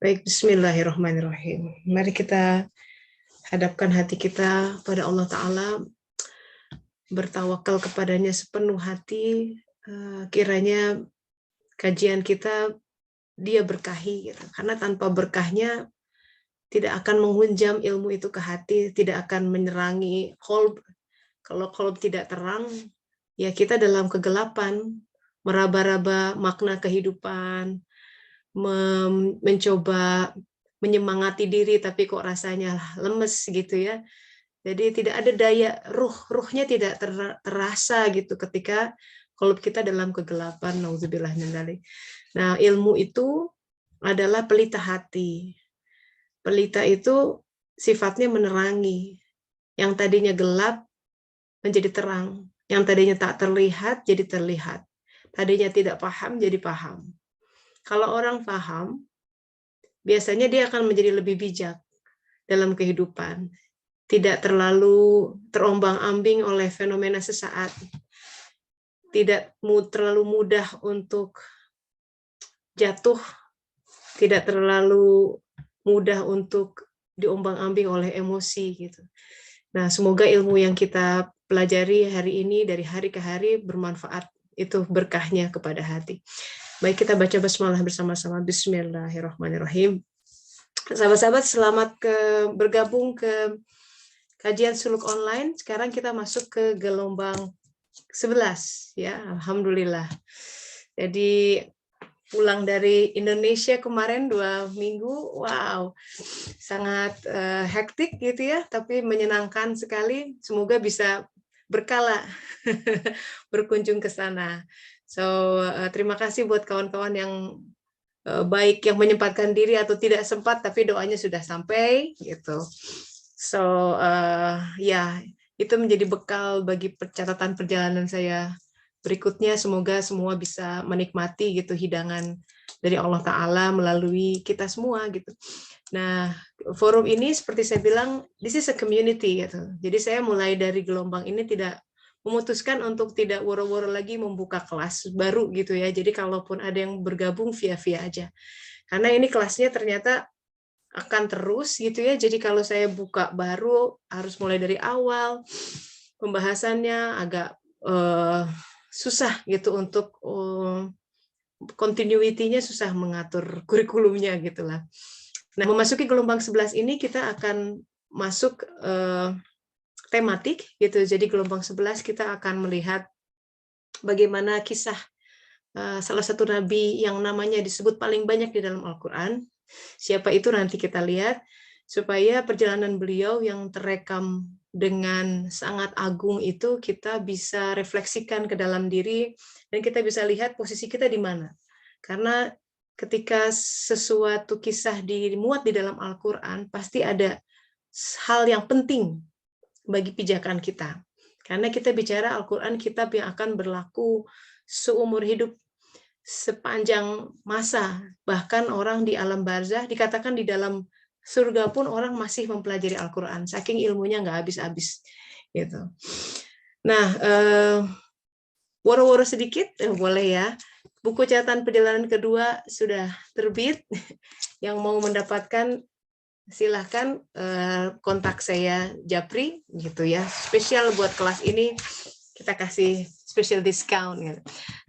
Baik, bismillahirrahmanirrahim. Mari kita hadapkan hati kita pada Allah Ta'ala, bertawakal kepadanya sepenuh hati, kiranya kajian kita dia berkahi, gitu. Karena tanpa berkahnya tidak akan menghunjam ilmu itu ke hati, tidak akan menerangi qalb. Kalau qalb tidak terang, ya kita dalam kegelapan, meraba-raba makna kehidupan, mencoba menyemangati diri tapi kok rasanya lemes gitu ya. Jadi tidak ada daya ruhnya tidak terasa gitu ketika kalau kita dalam kegelapan. Nauzubillah min dzalik. Nah, ilmu itu adalah pelita hati. Pelita itu sifatnya menerangi. Yang tadinya gelap menjadi terang. Yang tadinya tak terlihat jadi terlihat. Tadinya tidak paham jadi paham. Kalau orang paham, biasanya dia akan menjadi lebih bijak dalam kehidupan. Tidak terlalu terombang-ambing oleh fenomena sesaat. Tidak terlalu mudah untuk jatuh. Tidak terlalu mudah untuk diombang-ambing oleh emosi gitu. Nah, semoga ilmu yang kita pelajari hari ini dari hari ke hari bermanfaat. Itu berkahnya kepada hati. Baik, kita baca basmalah bersama-sama. Bismillahirrahmanirrahim. Sahabat-sahabat, selamat bergabung ke kajian suluk online. Sekarang kita masuk ke gelombang 11 ya, alhamdulillah. Jadi pulang dari Indonesia kemarin 2 minggu, wow, sangat hektik gitu ya, tapi menyenangkan sekali. Semoga bisa berkala berkunjung ke sana. So terima kasih buat kawan-kawan yang baik yang menyempatkan diri atau tidak sempat, tapi doanya sudah sampai gitu. So ya, itu menjadi bekal bagi catatan perjalanan saya berikutnya. Semoga semua bisa menikmati gitu hidangan dari Allah Ta'ala melalui kita semua gitu. Nah, forum ini seperti saya bilang, this is a community gitu. Jadi saya mulai dari gelombang ini tidak memutuskan untuk tidak woro-woro lagi membuka kelas baru gitu ya. Jadi kalaupun ada yang bergabung via aja. Karena ini kelasnya ternyata akan terus gitu ya. Jadi kalau saya buka baru harus mulai dari awal. Pembahasannya agak susah gitu untuk continuity-nya, susah mengatur kurikulumnya gitulah. Nah, memasuki gelombang 11 ini kita akan masuk tematik gitu. Jadi gelombang 11 kita akan melihat bagaimana kisah salah satu nabi yang namanya disebut paling banyak di dalam Al-Qur'an. Siapa itu nanti kita lihat, supaya perjalanan beliau yang terekam dengan sangat agung itu kita bisa refleksikan ke dalam diri dan kita bisa lihat posisi kita di mana. Karena ketika sesuatu kisah dimuat di dalam Al-Quran, pasti ada hal yang penting bagi pijakan kita. Karena kita bicara Al-Quran, kitab yang akan berlaku seumur hidup, sepanjang masa. Bahkan orang di alam barzah, dikatakan di dalam surga pun orang masih mempelajari Al-Quran. Saking ilmunya nggak habis-habis. Gitu. Nah, woro-woro sedikit, boleh ya. Buku catatan perjalanan kedua sudah terbit. Yang mau mendapatkan silahkan kontak saya Japri gitu ya. Spesial buat kelas ini kita kasih special discount. Gitu.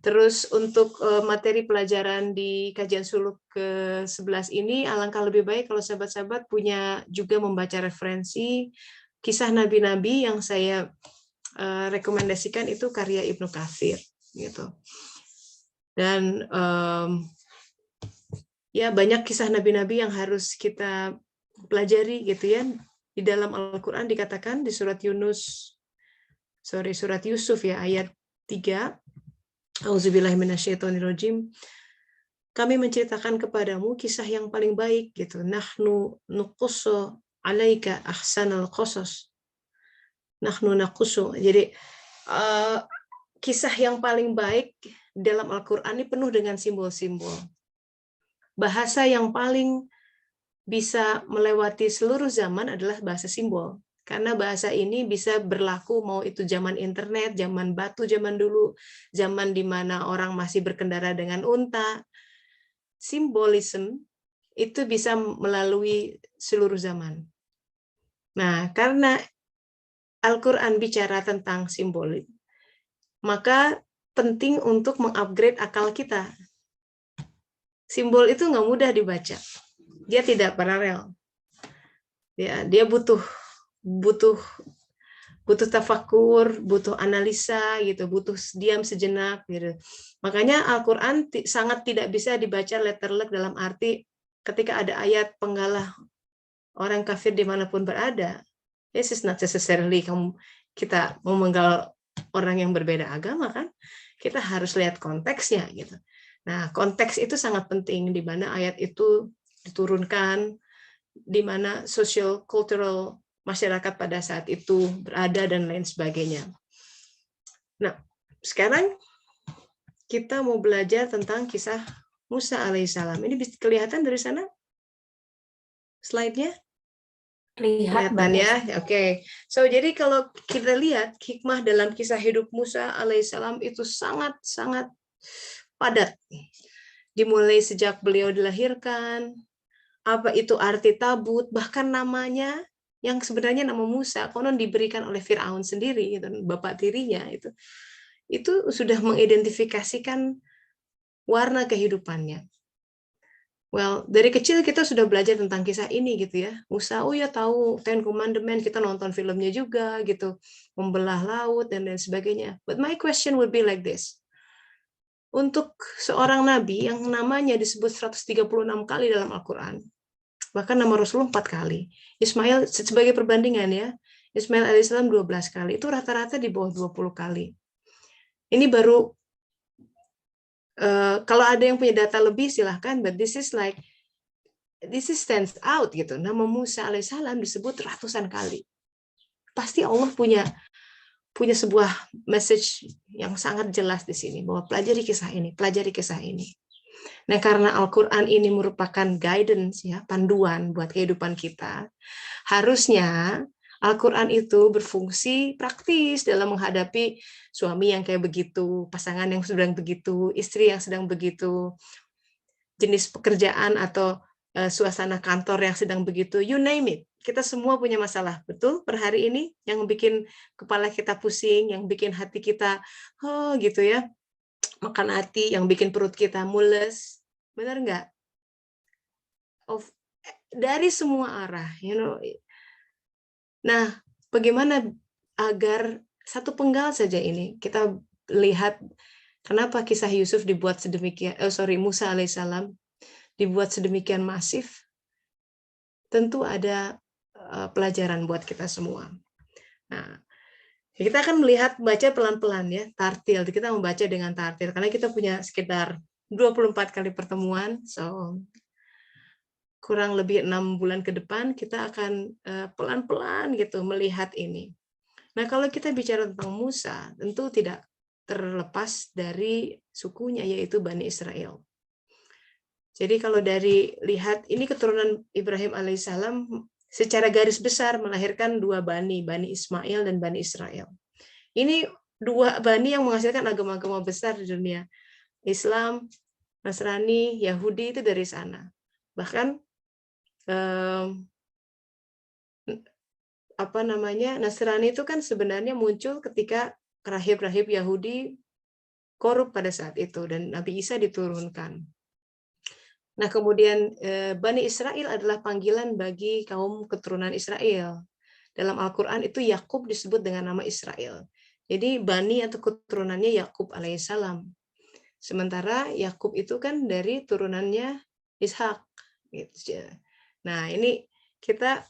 Terus untuk materi pelajaran di kajian suluk ke-11 ini, alangkah lebih baik kalau sahabat-sahabat punya juga membaca referensi kisah nabi-nabi yang saya rekomendasikan itu karya Ibnu Katsir gitu. Dan ya banyak kisah nabi-nabi yang harus kita pelajari gitu ya. Di dalam Al-Quran dikatakan di surat Yusuf ya, ayat 3, Auzubillahiminasyaitonirrajim, kami menceritakan kepadamu kisah yang paling baik gitu. Nahnu nuqussu alaika ahsanal qasas. Nahnu naqussu. Jadi kisah yang paling baik dalam Al-Quran ini penuh dengan simbol-simbol. Bahasa yang paling bisa melewati seluruh zaman adalah bahasa simbol. Karena bahasa ini bisa berlaku mau itu zaman internet, zaman batu, zaman dulu, zaman di mana orang masih berkendara dengan unta. Simbolisme itu bisa melalui seluruh zaman. Nah, karena Al-Quran bicara tentang simbolik, maka penting untuk mengupgrade akal kita. Simbol itu nggak mudah dibaca. Dia tidak paralel. Dia butuh tafakur, butuh analisa gitu, butuh diam sejenak gitu. Makanya Al-Qur'an sangat tidak bisa dibaca letterlek dalam arti ketika ada ayat penggalah orang kafir dimanapun berada. This is not necessarily kita memenggal orang yang berbeda agama kan. Kita harus lihat konteksnya gitu. Nah, konteks itu sangat penting di mana ayat itu diturunkan, di mana social cultural masyarakat pada saat itu berada dan lain sebagainya. Nah, sekarang kita mau belajar tentang kisah Musa alaihissalam. Ini bisa kelihatan dari sana slide-nya? Kelihatan ya. Oke. So, jadi kalau kita lihat hikmah dalam kisah hidup Musa alaihissalam itu sangat-sangat padat. Dimulai sejak beliau dilahirkan, apa itu arti tabut, bahkan namanya yang sebenarnya nama Musa konon diberikan oleh Firaun sendiri, dan bapak tirinya itu sudah mengidentifikasikan warna kehidupannya. Well, dari kecil kita sudah belajar tentang kisah ini gitu ya. Musa, oh ya tahu Ten Commandments, kita nonton filmnya juga gitu, membelah laut dan lain sebagainya. But my question would be like this. Untuk seorang nabi yang namanya disebut 136 kali dalam Al-Quran, bahkan nama Rasulullah 4 kali. Ismail sebagai perbandingan ya, Ismail alaihissalam 12 kali. Itu rata-rata di bawah 20 kali. Ini baru, kalau ada yang punya data lebih silahkan, but this is stands out gitu. Nama Musa alaihissalam disebut ratusan kali. Pasti Allah punya sebuah message yang sangat jelas di sini, bahwa pelajari kisah ini. Nah, karena Al-Quran ini merupakan guidance ya, panduan buat kehidupan kita, harusnya Al-Quran itu berfungsi praktis dalam menghadapi suami yang kayak begitu, pasangan yang sedang begitu, istri yang sedang begitu, jenis pekerjaan atau suasana kantor yang sedang begitu, you name it. Kita semua punya masalah, betul? Per hari ini yang bikin kepala kita pusing, yang bikin hati kita, gitu ya, makan hati, yang bikin perut kita mules, benar nggak? Dari semua arah, Nah, bagaimana agar satu penggal saja ini kita lihat kenapa kisah Yusuf dibuat sedemikian, Musa alaihissalam dibuat sedemikian masif? Tentu ada pelajaran buat kita semua. Nah, kita akan baca pelan-pelan ya, tartil. Kita membaca dengan tartil karena kita punya sekitar 24 kali pertemuan, so kurang lebih 6 bulan ke depan kita akan pelan-pelan gitu melihat ini. Nah, kalau kita bicara tentang Musa, tentu tidak terlepas dari sukunya, yaitu Bani Israel. Jadi kalau dari lihat ini keturunan Ibrahim alaihissalam secara garis besar melahirkan dua Bani Ismail dan Bani Israel. Ini dua Bani yang menghasilkan agama-agama besar di dunia. Islam, Nasrani, Yahudi itu dari sana. Bahkan Nasrani itu kan sebenarnya muncul ketika rahib-rahib Yahudi korup pada saat itu dan Nabi Isa diturunkan. Nah, kemudian Bani Israel adalah panggilan bagi kaum keturunan Israel. Dalam Al-Quran itu Yakub disebut dengan nama Israel. Jadi Bani atau keturunannya Yakub alaihissalam. Sementara Yakub itu kan dari turunannya Ishak. Nah, ini kita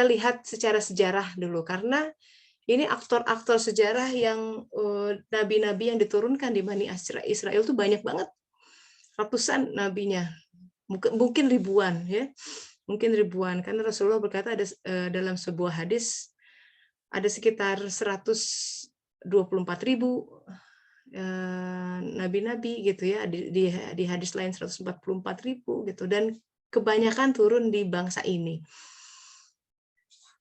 lihat secara sejarah dulu, karena ini aktor-aktor sejarah yang nabi-nabi yang diturunkan di Bani Israel itu banyak banget. Ratusan nabinya, mungkin ribuan ya, karena Rasulullah berkata ada dalam sebuah hadis ada sekitar 124.000 nabi-nabi gitu ya, di hadis lain 144.000 gitu, dan kebanyakan turun di bangsa ini.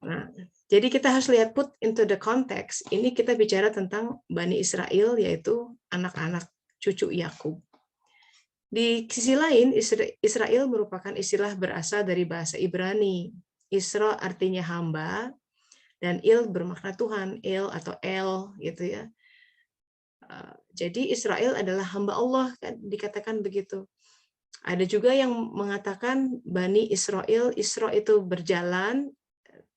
Nah, jadi kita harus lihat put into the context. Ini kita bicara tentang Bani Israel, yaitu anak-anak cucu Yakub. Di sisi lain, Israel merupakan istilah berasal dari bahasa Ibrani. Isra artinya hamba, dan Il bermakna Tuhan, Il atau El gitu ya. Jadi Israel adalah hamba Allah, kan dikatakan begitu. Ada juga yang mengatakan Bani Israel, Isra itu berjalan,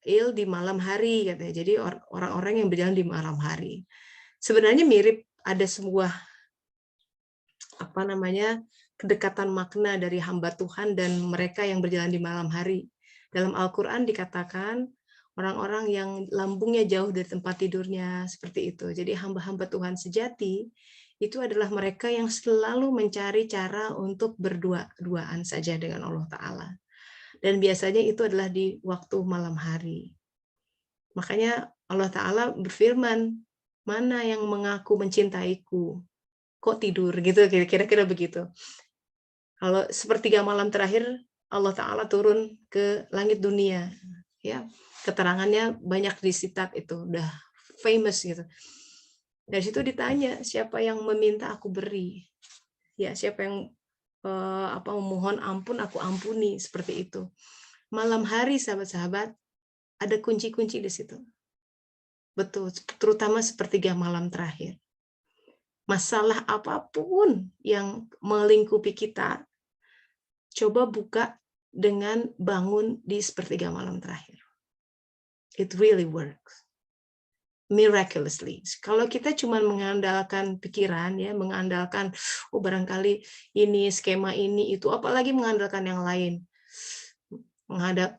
Il di malam hari katanya. Jadi orang-orang yang berjalan di malam hari. Sebenarnya mirip, ada sebuah kedekatan makna dari hamba Tuhan dan mereka yang berjalan di malam hari. Dalam Al-Quran dikatakan orang-orang yang lambungnya jauh dari tempat tidurnya, seperti itu. Jadi hamba-hamba Tuhan sejati itu adalah mereka yang selalu mencari cara untuk berdua-duaan saja dengan Allah Ta'ala. Dan biasanya itu adalah di waktu malam hari. Makanya Allah Ta'ala berfirman, mana yang mengaku mencintaiku? Kok tidur? Gitu, kira-kira begitu. Kalau sepertiga malam terakhir, Allah Ta'ala turun ke langit dunia. Ya, keterangannya banyak di sitat itu, udah famous gitu. Dari situ ditanya, siapa yang meminta aku beri? Ya, siapa yang memohon ampun aku ampuni, seperti itu. Malam hari sahabat-sahabat, ada kunci-kunci di situ. Betul, terutama sepertiga malam terakhir. Masalah apapun yang melingkupi kita, coba buka dengan bangun di sepertiga malam terakhir. It really works. Miraculously. Kalau kita cuma mengandalkan pikiran, ya, mengandalkan barangkali ini skema ini itu, apalagi mengandalkan yang lain,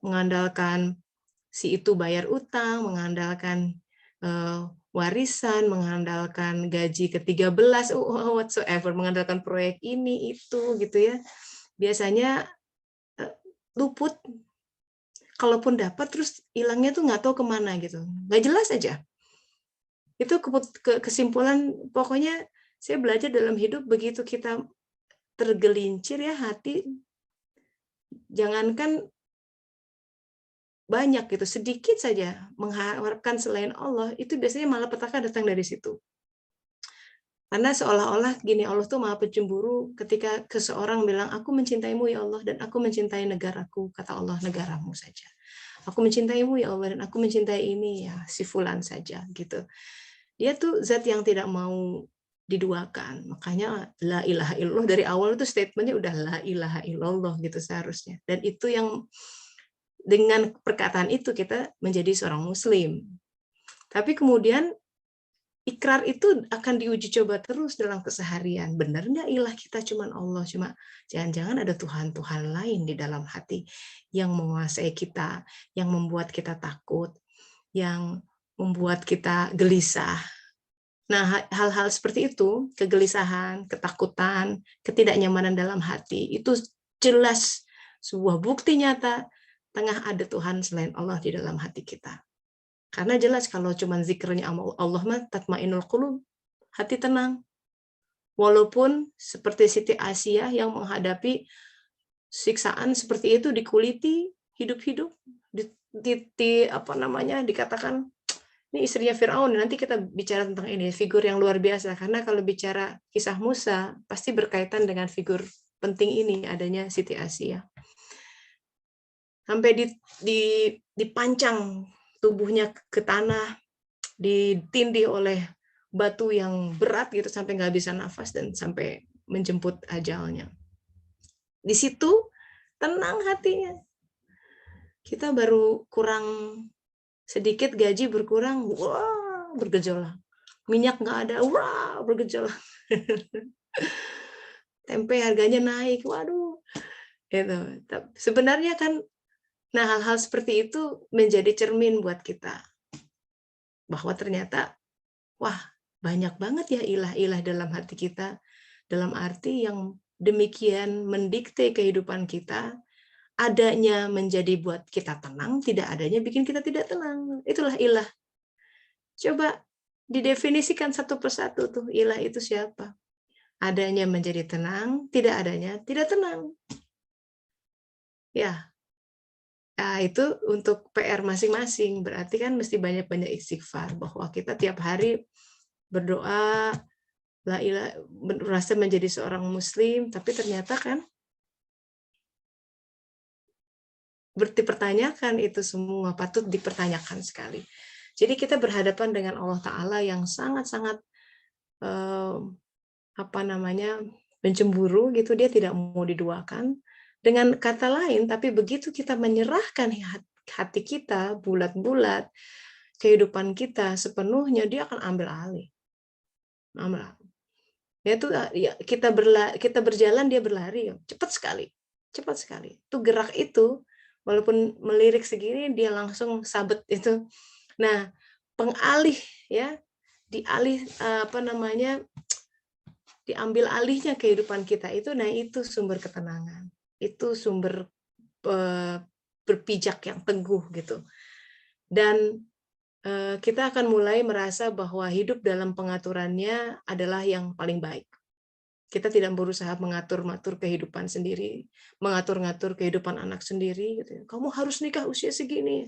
mengandalkan si itu bayar utang, mengandalkan warisan, mengandalkan gaji ke-13, whatsoever, mengandalkan proyek ini itu gitu ya. Biasanya luput. Kalaupun dapat terus hilangnya tuh nggak tahu kemana gitu, nggak jelas aja. Itu kesimpulan, pokoknya saya belajar dalam hidup, begitu kita tergelincir ya hati, jangankan banyak gitu, sedikit saja mengharapkan selain Allah, itu biasanya malah petaka datang dari situ. Karena seolah-olah gini, Allah tuh maha pencemburu ketika seseorang bilang, aku mencintaimu ya Allah, dan aku mencintai negaraku. Kata Allah, negaramu saja. Aku mencintaimu ya Allah, dan aku mencintai ini, ya si fulan saja gitu. Dia tuh zat yang tidak mau diduakan. Makanya la ilaha illallah, dari awal itu statementnya udah la ilaha illallah gitu seharusnya. Dan itu yang, dengan perkataan itu kita menjadi seorang muslim. Tapi kemudian ikrar itu akan diuji coba terus dalam keseharian. Benar nggak ilah kita cuma Allah? Cuma jangan-jangan ada Tuhan-Tuhan lain di dalam hati yang menguasai kita, yang membuat kita takut, yang membuat kita gelisah. Nah, hal-hal seperti itu, kegelisahan, ketakutan, ketidaknyamanan dalam hati, itu jelas sebuah bukti nyata tengah ada Tuhan selain Allah di dalam hati kita. Karena jelas kalau cuma zikirnya Allah mah tatmainul qulub, hati tenang. Walaupun seperti Siti Asiyah yang menghadapi siksaan seperti itu, dikuliti hidup-hidup, dikatakan ini istrinya Firaun. Nanti kita bicara tentang ini, figur yang luar biasa, karena kalau bicara kisah Musa pasti berkaitan dengan figur penting ini, adanya Siti Asiyah. Sampai dipancang tubuhnya ke tanah, ditindih oleh batu yang berat gitu sampai nggak bisa nafas dan sampai menjemput ajalnya. Di situ tenang hatinya. Kita baru kurang sedikit, gaji berkurang, wah bergejolak. Minyak nggak ada, wah bergejolak. Tempe harganya naik, waduh. Gitu. Sebenarnya kan, nah hal-hal seperti itu menjadi cermin buat kita. Bahwa ternyata, wah banyak banget ya ilah-ilah dalam hati kita. Dalam arti yang demikian mendikte kehidupan kita, adanya menjadi buat kita tenang, tidak adanya bikin kita tidak tenang. Itulah ilah. Coba didefinisikan satu persatu tuh, ilah itu siapa. Adanya menjadi tenang, tidak adanya tidak tenang. Ya, nah, itu untuk PR masing-masing. Berarti kan mesti banyak-banyak istighfar, bahwa kita tiap hari berdoa, merasa menjadi seorang muslim, tapi ternyata kan dipertanyakan, itu semua patut dipertanyakan sekali. Jadi kita berhadapan dengan Allah Ta'ala yang sangat-sangat mencemburu gitu, dia tidak mau diduakan. Dengan kata lain, tapi begitu kita menyerahkan hati kita bulat-bulat, kehidupan kita sepenuhnya, dia akan ambil alih. Yaitu ya, kita berjalan, dia berlari, cepat sekali. Itu gerak itu, walaupun melirik segini, dia langsung sabet itu. Nah, pengalih ya, diambil alihnya kehidupan kita itu, nah itu sumber ketenangan, itu sumber berpijak yang teguh gitu. Dan kita akan mulai merasa bahwa hidup dalam pengaturannya adalah yang paling baik. Kita tidak berusaha mengatur-ngatur kehidupan sendiri, mengatur-ngatur kehidupan anak sendiri. Gitu. Kamu harus nikah usia segini.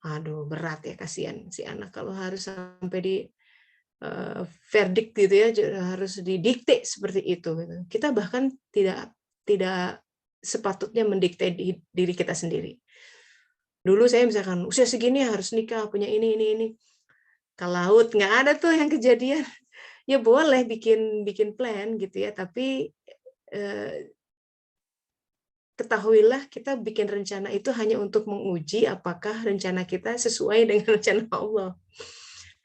Aduh, berat ya, kasihan si anak kalau harus sampai di verdict gitu ya, harus didikte seperti itu. Gitu. Kita bahkan tidak sepatutnya mendikte diri kita sendiri. Dulu saya misalkan usia segini harus nikah, punya ini. Ke laut nggak ada tuh yang kejadian. Ya boleh bikin plan gitu ya, tapi ketahuilah kita bikin rencana itu hanya untuk menguji apakah rencana kita sesuai dengan rencana Allah.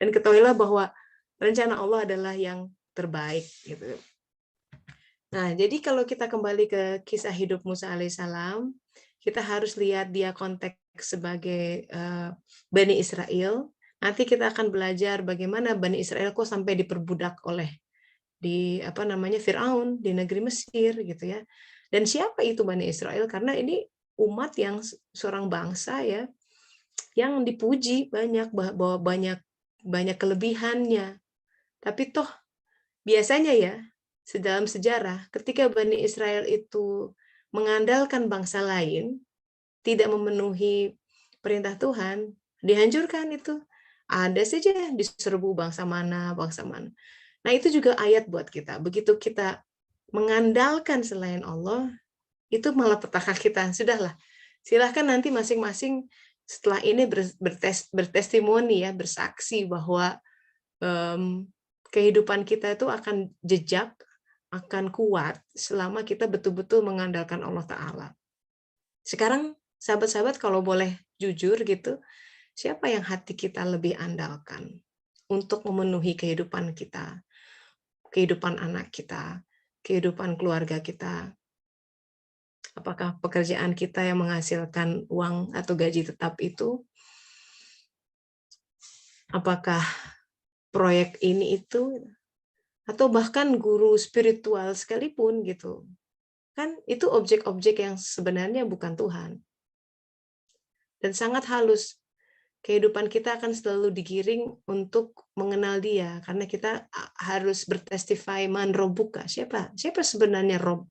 Dan ketahuilah bahwa rencana Allah adalah yang terbaik gitu. Nah, jadi kalau kita kembali ke kisah hidup Musa alaihissalam, kita harus lihat dia konteks sebagai Bani Israel. Nanti kita akan belajar bagaimana Bani Israel kok sampai diperbudak oleh Firaun di negeri Mesir gitu ya. Dan siapa itu Bani Israel? Karena ini umat yang seorang bangsa ya, yang dipuji bahwa banyak kelebihannya. Tapi toh biasanya ya, dalam sejarah ketika Bani Israel itu mengandalkan bangsa lain, tidak memenuhi perintah Tuhan, dihancurkan itu. Ada saja diserbu bangsa mana. Nah, itu juga ayat buat kita. Begitu kita mengandalkan selain Allah, itu malah petaka kita. Sudahlah, silahkan nanti masing-masing setelah ini bertestimoni ya, bersaksi bahwa kehidupan kita itu akan jejak, akan kuat selama kita betul-betul mengandalkan Allah Ta'ala. Sekarang, sahabat-sahabat, kalau boleh jujur gitu, siapa yang hati kita lebih andalkan untuk memenuhi kehidupan kita, kehidupan anak kita, kehidupan keluarga kita? Apakah pekerjaan kita yang menghasilkan uang atau gaji tetap itu? Apakah proyek ini itu? Atau bahkan guru spiritual sekalipun gitu. Kan itu objek-objek yang sebenarnya bukan Tuhan. Dan sangat halus. Kehidupan kita akan selalu digiring untuk mengenal Dia, karena kita harus bertestify man robuka. Siapa sebenarnya Rob?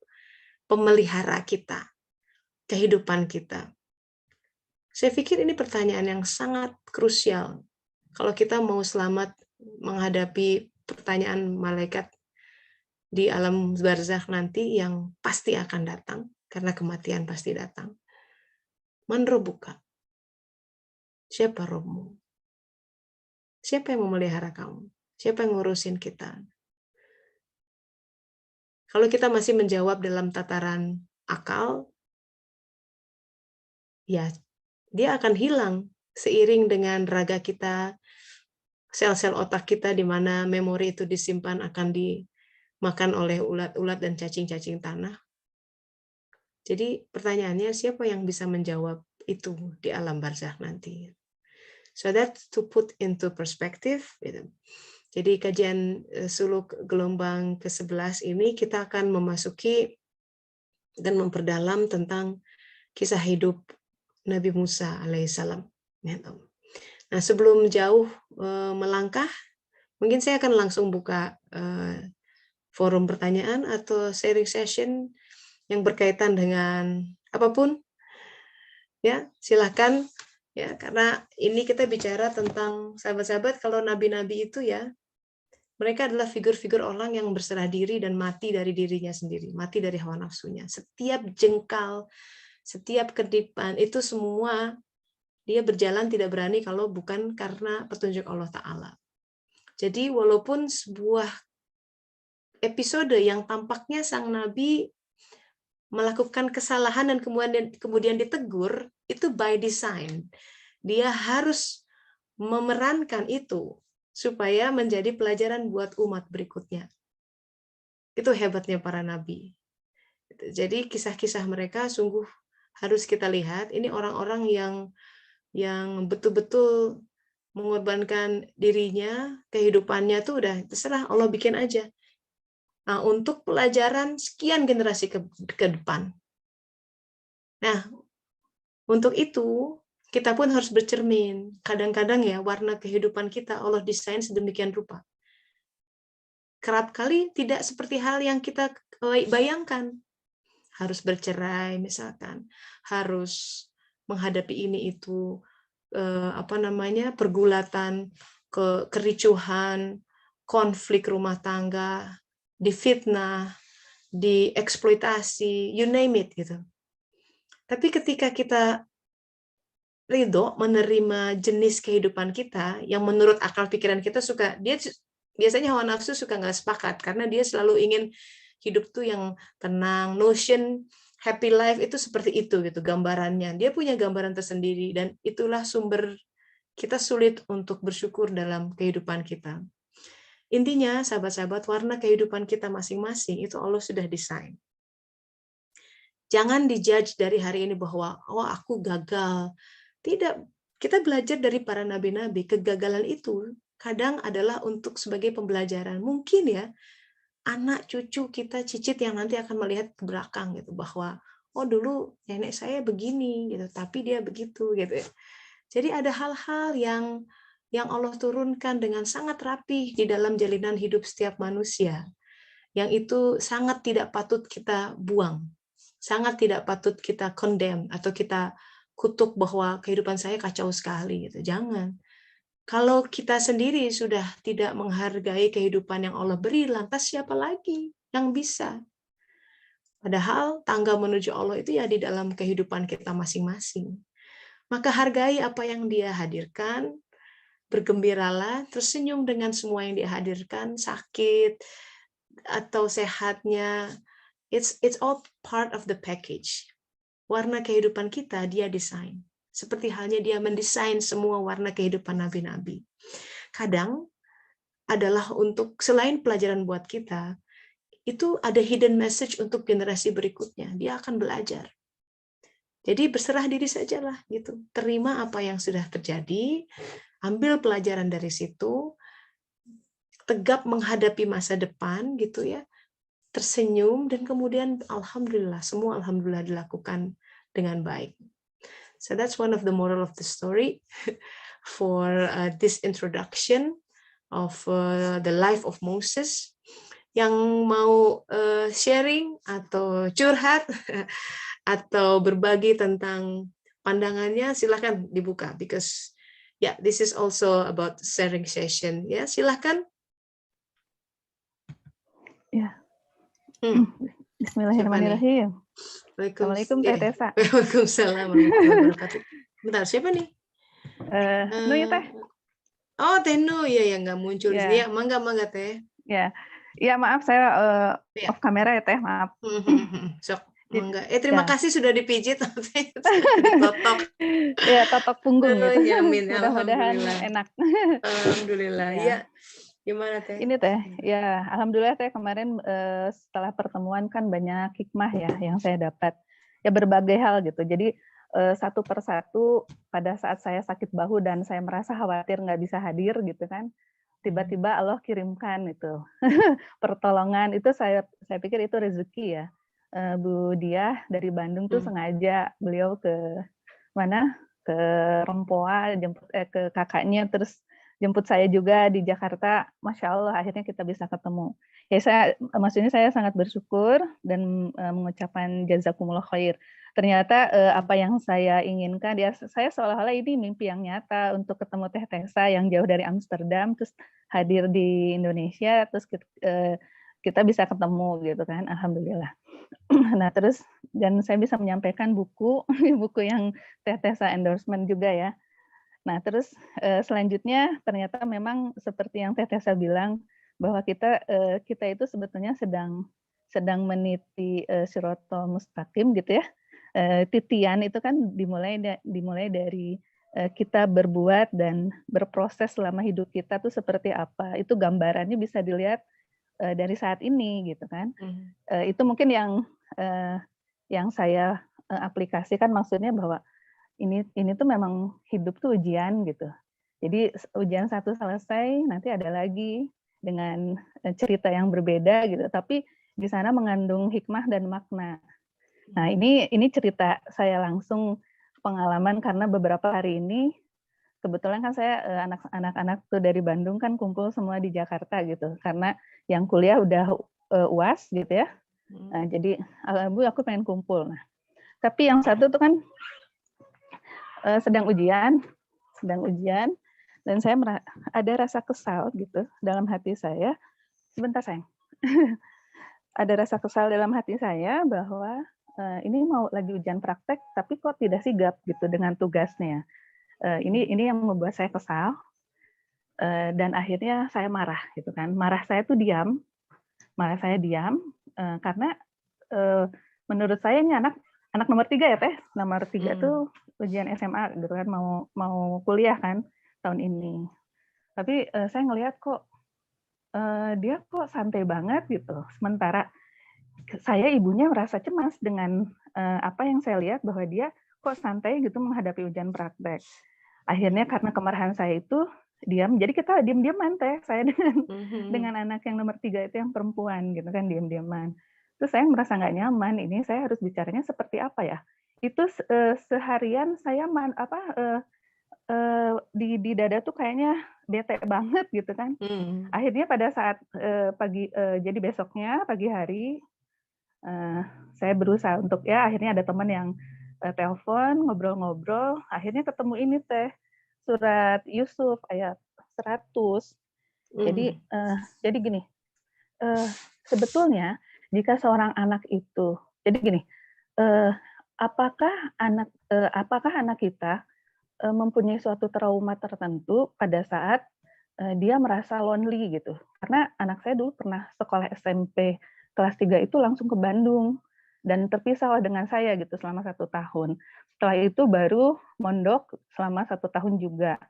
Pemelihara kita, kehidupan kita. Saya pikir ini pertanyaan yang sangat krusial. Kalau kita mau selamat menghadapi pertanyaan malaikat di alam barzakh nanti yang pasti akan datang, karena kematian pasti datang. Man robuka? Siapa Robmu? Siapa yang memelihara kamu? Siapa yang ngurusin kita? Kalau kita masih menjawab dalam tataran akal, ya dia akan hilang seiring dengan raga kita, sel-sel otak kita di mana memori itu disimpan akan dimakan oleh ulat-ulat dan cacing-cacing tanah. Jadi pertanyaannya, siapa yang bisa menjawab itu di alam barzakh nanti? So that to put into perspective, gitu. Jadi kajian suluk gelombang ke-11 ini kita akan memasuki dan memperdalam tentang kisah hidup Nabi Musa alaihissalam. Nah, sebelum jauh melangkah, mungkin saya akan langsung buka forum pertanyaan atau sharing session yang berkaitan dengan apapun. Ya, silakan. Ya, karena ini kita bicara tentang sahabat-sahabat, kalau nabi-nabi itu ya Mereka adalah figur-figur orang yang berserah diri dan mati dari dirinya sendiri, mati dari hawa nafsunya. Setiap jengkal, setiap kedipan, itu semua dia berjalan tidak berani kalau bukan karena petunjuk Allah Ta'ala. Jadi walaupun sebuah episode yang tampaknya sang Nabi melakukan kesalahan dan kemudian ditegur, itu by design. Dia harus memerankan itu supaya menjadi pelajaran buat umat berikutnya. Itu hebatnya para nabi. Jadi kisah-kisah mereka sungguh harus kita lihat. Ini orang-orang yang betul-betul mengorbankan dirinya, kehidupannya tuh udah terserah Allah bikin aja. Nah, untuk pelajaran sekian generasi ke depan. Nah, untuk itu kita pun harus bercermin. Kadang-kadang ya warna kehidupan kita Allah desain sedemikian rupa. Kerap kali tidak seperti hal yang kita bayangkan. Harus bercerai misalkan, harus menghadapi ini itu pergulatan, kericuhan, konflik rumah tangga, difitnah, dieksploitasi, you name it gitu. Tapi ketika kita ridho menerima jenis kehidupan kita yang menurut akal pikiran kita biasanya hawa nafsu suka nggak sepakat karena dia selalu ingin hidup tuh yang tenang, notion happy life itu seperti itu gitu gambarannya. Dia punya gambaran tersendiri dan itulah sumber kita sulit untuk bersyukur dalam kehidupan kita. Intinya sahabat-sahabat, warna kehidupan kita masing-masing itu Allah sudah desain. Jangan dijudge dari hari ini bahwa aku gagal. Tidak, kita belajar dari para nabi-nabi. Kegagalan itu kadang adalah untuk sebagai pembelajaran. Mungkin ya, anak cucu kita cicit yang nanti akan melihat ke belakang gitu bahwa dulu nenek saya begini gitu, tapi dia begitu gitu ya. Jadi ada hal-hal yang Allah turunkan dengan sangat rapih di dalam jalinan hidup setiap manusia. Yang itu sangat tidak patut kita buang. Sangat tidak patut kita condemn atau kita kutuk bahwa kehidupan saya kacau sekali gitu. Jangan. Kalau kita sendiri sudah tidak menghargai kehidupan yang Allah beri, lantas siapa lagi yang bisa? Padahal tangga menuju Allah itu ya di dalam kehidupan kita masing-masing. Maka hargai apa yang Dia hadirkan, bergembiralah, tersenyum dengan semua yang Dia hadirkan, sakit atau sehatnya, it's all part of the package. Warna kehidupan kita Dia desain. Seperti halnya Dia mendesain semua warna kehidupan nabi-nabi. Kadang adalah untuk selain pelajaran buat kita, itu ada hidden message untuk generasi berikutnya. Dia akan belajar. Jadi berserah diri sajalah gitu. Terima apa yang sudah terjadi, ambil pelajaran dari situ, tegap menghadapi masa depan gitu ya. Tersenyum dan kemudian alhamdulillah, semua alhamdulillah dilakukan dengan baik. So that's one of the moral of the story for this introduction of the life of Moses. Yang mau sharing atau curhat atau berbagi tentang pandangannya, silahkan dibuka because this is also about sharing session. Ya, silahkan. Ya. Bismillahirrahmanirrahim. Assalamualaikum Teh Tessa. Waalaikumsalam warahmatullahi wabarakatuh. Bentar, siapa nih? Nu ya Teh. Oh, Teh Nu ya yang nggak muncul di sini. Ya, mangga Teh. Ya. Ya, maaf saya off kamera ya Teh, maaf. Sok, mangga. Terima kasih sudah dipijit. Ditotok. Ya, totok punggung gitu. Nyamin, mudah-mudahan enak. Alhamdulillah. Ya. Gimana Teh? Ini Teh, ya alhamdulillah Teh kemarin setelah pertemuan kan banyak hikmah ya yang saya dapat. Ya berbagai hal gitu. Jadi satu persatu pada saat saya sakit bahu dan saya merasa khawatir nggak bisa hadir gitu kan. Tiba-tiba Allah kirimkan itu pertolongan. Itu saya pikir itu rezeki ya. Bu Diah dari Bandung tuh sengaja beliau ke mana? Ke Rempoa jemput ke kakaknya terus jemput saya juga di Jakarta. Masya Allah, akhirnya kita bisa ketemu. Ya, maksudnya saya sangat bersyukur dan mengucapkan jazakumullah khair. Ternyata apa yang saya inginkan, ya saya seolah-olah ini mimpi yang nyata untuk ketemu Teh Tessa yang jauh dari Amsterdam, terus hadir di Indonesia, terus kita bisa ketemu gitu kan, alhamdulillah. Nah terus, dan saya bisa menyampaikan buku yang Teh Tessa endorsement juga ya. Nah terus selanjutnya ternyata memang seperti yang Teh Tessa bilang, bahwa kita itu sebetulnya sedang meniti sirotol mustaqim gitu ya. Titian itu kan dimulai dari kita berbuat dan berproses selama hidup kita tuh seperti apa. Itu gambarannya bisa dilihat dari saat ini gitu kan. Itu mungkin yang saya aplikasikan, maksudnya bahwa ini tuh memang hidup tuh ujian gitu. Jadi ujian satu selesai, nanti ada lagi dengan cerita yang berbeda gitu. Tapi di sana mengandung hikmah dan makna. Nah ini cerita saya langsung pengalaman, karena beberapa hari ini kebetulan kan saya anak-anak tuh dari Bandung kan kumpul semua di Jakarta gitu. Karena yang kuliah udah UAS gitu ya. Nah, jadi Bu aku pengen kumpul. Nah, tapi yang satu tuh kan sedang ujian, dan saya ada rasa kesal gitu dalam hati saya. Sebentar sayang. Ada rasa kesal dalam hati saya bahwa ini mau lagi ujian praktek, tapi kok tidak sigap gitu dengan tugasnya. Ini yang membuat saya kesal, dan akhirnya saya marah gitu kan. Marah saya diam karena menurut saya ini anak nomor 3 ya Teh, nomor 3 tuh ujian SMA gitu kan, mau kuliah kan tahun ini. Tapi saya ngelihat kok dia kok santai banget gitu. Sementara saya ibunya merasa cemas dengan apa yang saya lihat, bahwa dia kok santai gitu menghadapi ujian praktek. Akhirnya karena kemarahan saya itu diam, jadi kita diam-diaman Teh, saya dengan anak yang nomor 3 itu yang perempuan gitu kan, diam-diaman. Terus saya merasa nggak nyaman, ini saya harus bicaranya seperti apa ya? Itu seharian saya di dada tuh kayaknya bete banget gitu kan. Akhirnya pada saat jadi besoknya pagi hari, saya berusaha untuk akhirnya ada teman yang telepon, ngobrol-ngobrol, akhirnya ketemu ini Teh, surat Yusuf ayat 100. Jadi gini, sebetulnya jika seorang anak itu, jadi gini, apakah anak kita mempunyai suatu trauma tertentu pada saat dia merasa lonely gitu. Karena anak saya dulu pernah sekolah SMP kelas 3 itu langsung ke Bandung dan terpisah dengan saya gitu selama 1 tahun. Setelah itu baru mondok selama 1 tahun juga.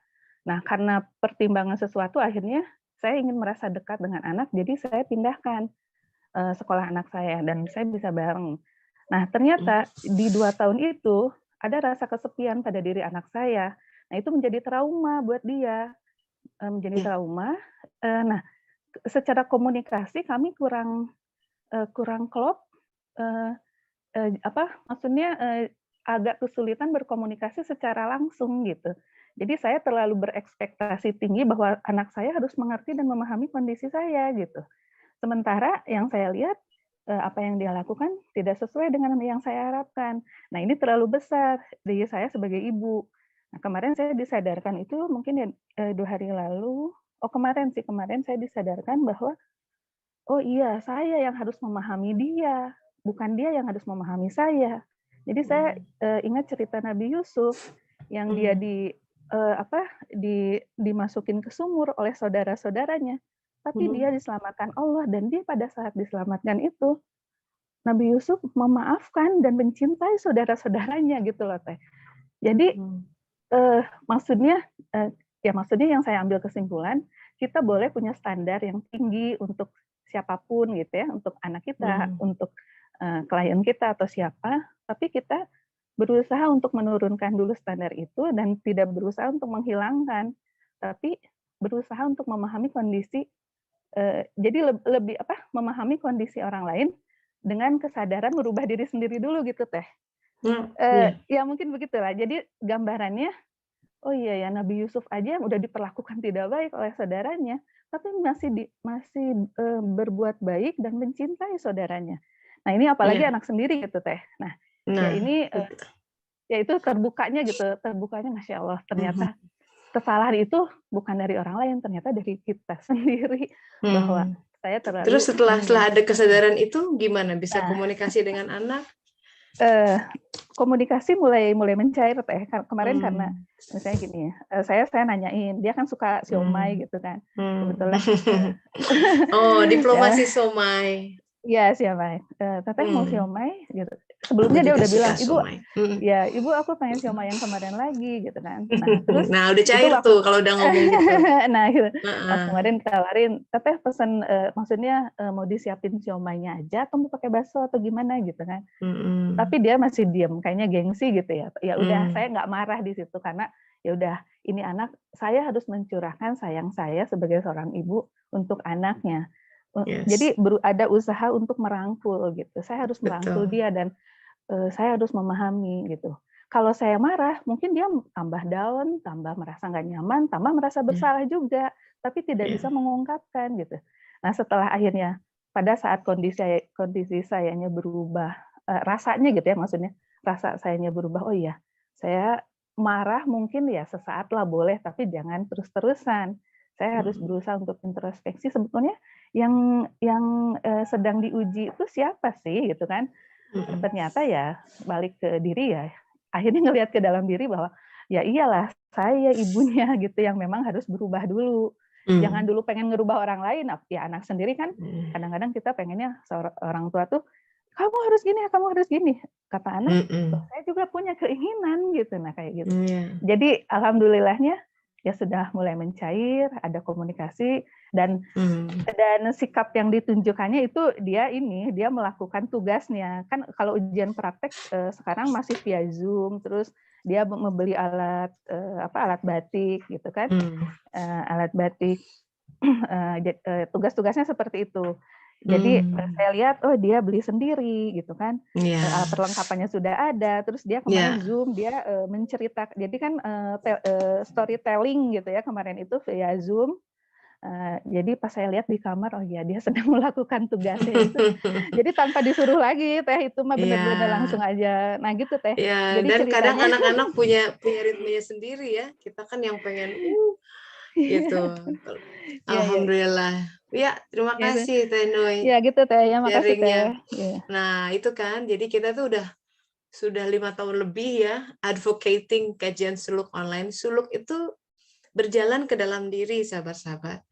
Nah, karena pertimbangan sesuatu akhirnya saya ingin merasa dekat dengan anak, jadi saya pindahkan sekolah anak saya dan saya bisa bareng. Nah, ternyata di 2 tahun itu ada rasa kesepian pada diri anak saya. Nah, itu menjadi trauma buat dia. Menjadi trauma. Nah, secara komunikasi kami kurang klop, maksudnya agak kesulitan berkomunikasi secara langsung gitu. Jadi saya terlalu berekspektasi tinggi bahwa anak saya harus mengerti dan memahami kondisi saya gitu. Sementara yang saya lihat apa yang dia lakukan tidak sesuai dengan yang saya harapkan. Nah, ini terlalu besar dari saya sebagai ibu. Nah, kemarin saya disadarkan itu mungkin 2 hari lalu. Kemarin saya disadarkan bahwa oh iya, saya yang harus memahami dia, bukan dia yang harus memahami saya. Jadi saya ingat cerita Nabi Yusuf yang dia dimasukin ke sumur oleh saudara-saudaranya, tapi dia diselamatkan Allah, dan dia pada saat diselamatkan itu Nabi Yusuf memaafkan dan mencintai saudara-saudaranya gitu loh Teh. Jadi maksudnya yang saya ambil kesimpulan, kita boleh punya standar yang tinggi untuk siapapun gitu ya, untuk anak kita, untuk klien kita atau siapa, tapi kita berusaha untuk menurunkan dulu standar itu dan tidak berusaha untuk menghilangkan, tapi berusaha untuk memahami kondisi, jadi lebih memahami kondisi orang lain dengan kesadaran merubah diri sendiri dulu gitu Teh. Ya mungkin begitulah. Jadi gambarannya, oh iya ya, Nabi Yusuf aja yang udah diperlakukan tidak baik oleh saudaranya, tapi masih berbuat baik dan mencintai saudaranya. Nah, ini apalagi Iya. anak sendiri gitu, Teh. Nah, ya Nah, ini, itu. ya itu terbukanya gitu, terbukanya Masya Allah, Mhm. ternyata kesalahan itu bukan dari orang lain, ternyata dari kita sendiri, bahwa Mhm. saya Terus terlalu setelah ini ya. ada kesadaran itu gimana bisa Nah, komunikasi dengan anak? eee, komunikasi mulai mulai mencair, Teh. Kemarin karena Mmm, misalnya gini ya, saya nanyain, dia kan suka siomay mmm, gitu kan, mmm. kebetulan, Oh, ya diplomasi somai. iya siomay, "Teteh mau Mmm, siomay?" Gitu. aku Sebelumnya dia juga udah suka bilang, "Ibu, somai. Mhm. ya Ibu aku pengen siomay yang kemarin lagi," gitu kan. Nah terus Nah, udah itu cair tuh kalau udah ngomong gitu. nah gitu, pas Heeh. kemarin ditawarin, "Teteh pesen," maksudnya, mau disiapin siomaynya aja atau mau pakai bakso atau gimana gitu kan. Tapi Mhm. dia masih diem, kayaknya gengsi gitu ya. Ya udah, saya Mmm, nggak marah di situ karena ya udah, ini anak saya harus mencurahkan sayang saya sebagai seorang ibu untuk anaknya. yes, Jadi ada usaha untuk merangkul gitu. Saya harus merangkul betul. dia dan saya harus memahami gitu. Kalau saya marah, mungkin dia tambah down, tambah merasa nggak nyaman, tambah merasa Iya, bersalah juga, tapi tidak iya. bisa mengungkapkan gitu. Nah, setelah akhirnya pada saat kondisi sayanya berubah, rasanya gitu ya maksudnya, rasa sayanya berubah, oh iya, saya marah mungkin ya sesaat lah boleh, tapi jangan terus-terusan. Saya harus Mhm, berusaha untuk introspeksi sebetulnya yang sedang diuji itu siapa sih gitu kan. mhm, Ternyata ya balik ke diri ya, akhirnya ngelihat ke dalam diri bahwa, ya iyalah saya ibunya gitu yang memang harus berubah dulu. Jangan mmm, dulu pengen ngerubah orang lain, ya anak sendiri kan mhm, kadang-kadang kita pengennya orang tua tuh, "Kamu harus gini, kamu harus gini." Kata anak, "Loh mhm, saya juga punya keinginan," gitu. Nah kayak gitu. iya, Jadi alhamdulillahnya ya sudah mulai mencair, ada komunikasi dan mhm, sikap yang ditunjukkannya itu dia melakukan tugasnya. Kan kalau ujian praktek, sekarang masih via Zoom, terus dia membeli alat batik gitu kan, mmm, alat batik, tugas-tugasnya seperti itu. Jadi, mmm, saya lihat, oh dia beli sendiri gitu kan, alat iya, perlengkapannya sudah ada, terus dia kemarin iya. Zoom, dia, jadi kan, storytelling gitu ya kemarin itu via Zoom. Jadi pas saya lihat di kamar, oh iya dia sedang melakukan tugasnya itu. Jadi tanpa disuruh lagi Teh, itu mah Iya, bener-bener langsung aja. Nah gitu Teh. iya, Jadi dan kadang ceritanya anak-anak punya punya ritmenya sendiri ya, kita kan yang pengen, gitu. iya iya, Alhamdulillah. Ya, terima iya itu. kasih Teh Iya Nui, gitu Teh, ya makasih Teh. sharing-nya. Iya. Nah, itu kan, jadi kita tuh sudah 5 tahun lebih ya, advocating kajian suluk online. Suluk itu berjalan ke dalam diri, sahabat-sahabat.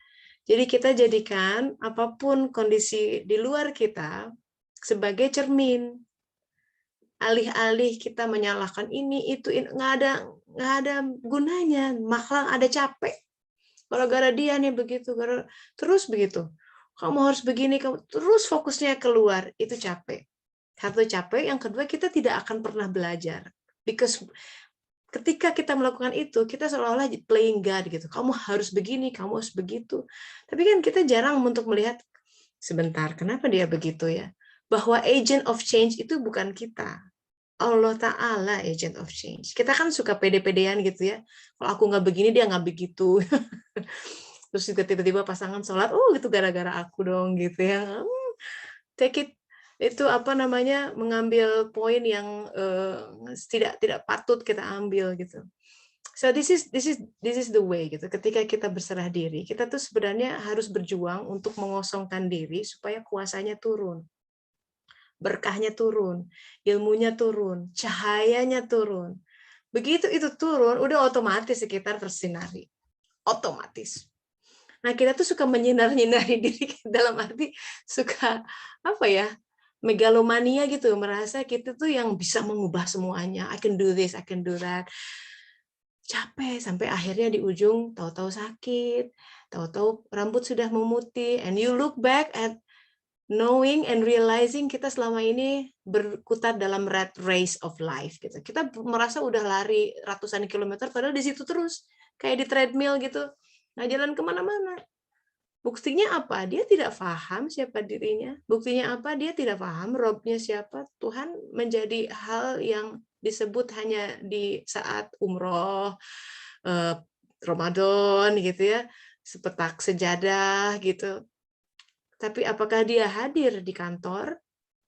Jadi kita jadikan apapun kondisi di luar kita sebagai cermin. Alih-alih kita menyalahkan ini, itu, nggak ada gunanya, malah ada capek. Gara-gara dia nih begitu, terus begitu. Kamu harus begini, kamu terus fokusnya keluar, itu capek. Satu capek, yang kedua kita tidak akan pernah belajar. Because ketika kita melakukan itu, kita seolah-olah playing God gitu. Kamu harus begini, kamu harus begitu. Tapi kan kita jarang untuk melihat, sebentar, kenapa dia begitu ya? Bahwa agent of change itu bukan kita. Allah Ta'ala agent of change. Kita kan suka pede-pedean gitu ya. Kalau aku nggak begini, dia nggak begitu. Terus juga tiba-tiba pasangan sholat, itu gara-gara aku dong gitu ya. Take it, itu apa namanya, mengambil poin yang tidak tidak patut kita ambil gitu. So this is the way gitu. Ketika kita berserah diri, kita tuh sebenarnya harus berjuang untuk mengosongkan diri supaya kuasanya turun, berkahnya turun, ilmunya turun, cahayanya turun. Begitu itu turun, udah otomatis sekitar tersinari, otomatis. Nah, kita tuh suka menyinar-nyinari diri dalam arti suka apa ya, megalomania gitu, merasa kita tuh yang bisa mengubah semuanya. I can do this, I can do that. Capek sampai akhirnya di ujung tahu-tahu sakit, tahu-tahu rambut sudah memutih, and you look back at knowing and realizing kita selama ini berkutat dalam rat race of life gitu. Kita merasa udah lari ratusan kilometer padahal di situ terus, kayak di treadmill gitu, nggak jalan kemana-mana. Buktinya apa? Dia tidak paham siapa dirinya. Buktinya apa? Dia tidak paham Robnya siapa. Tuhan menjadi hal yang disebut hanya di saat umroh, Ramadan gitu ya, sepetak sejadah gitu. Tapi apakah dia hadir di kantor?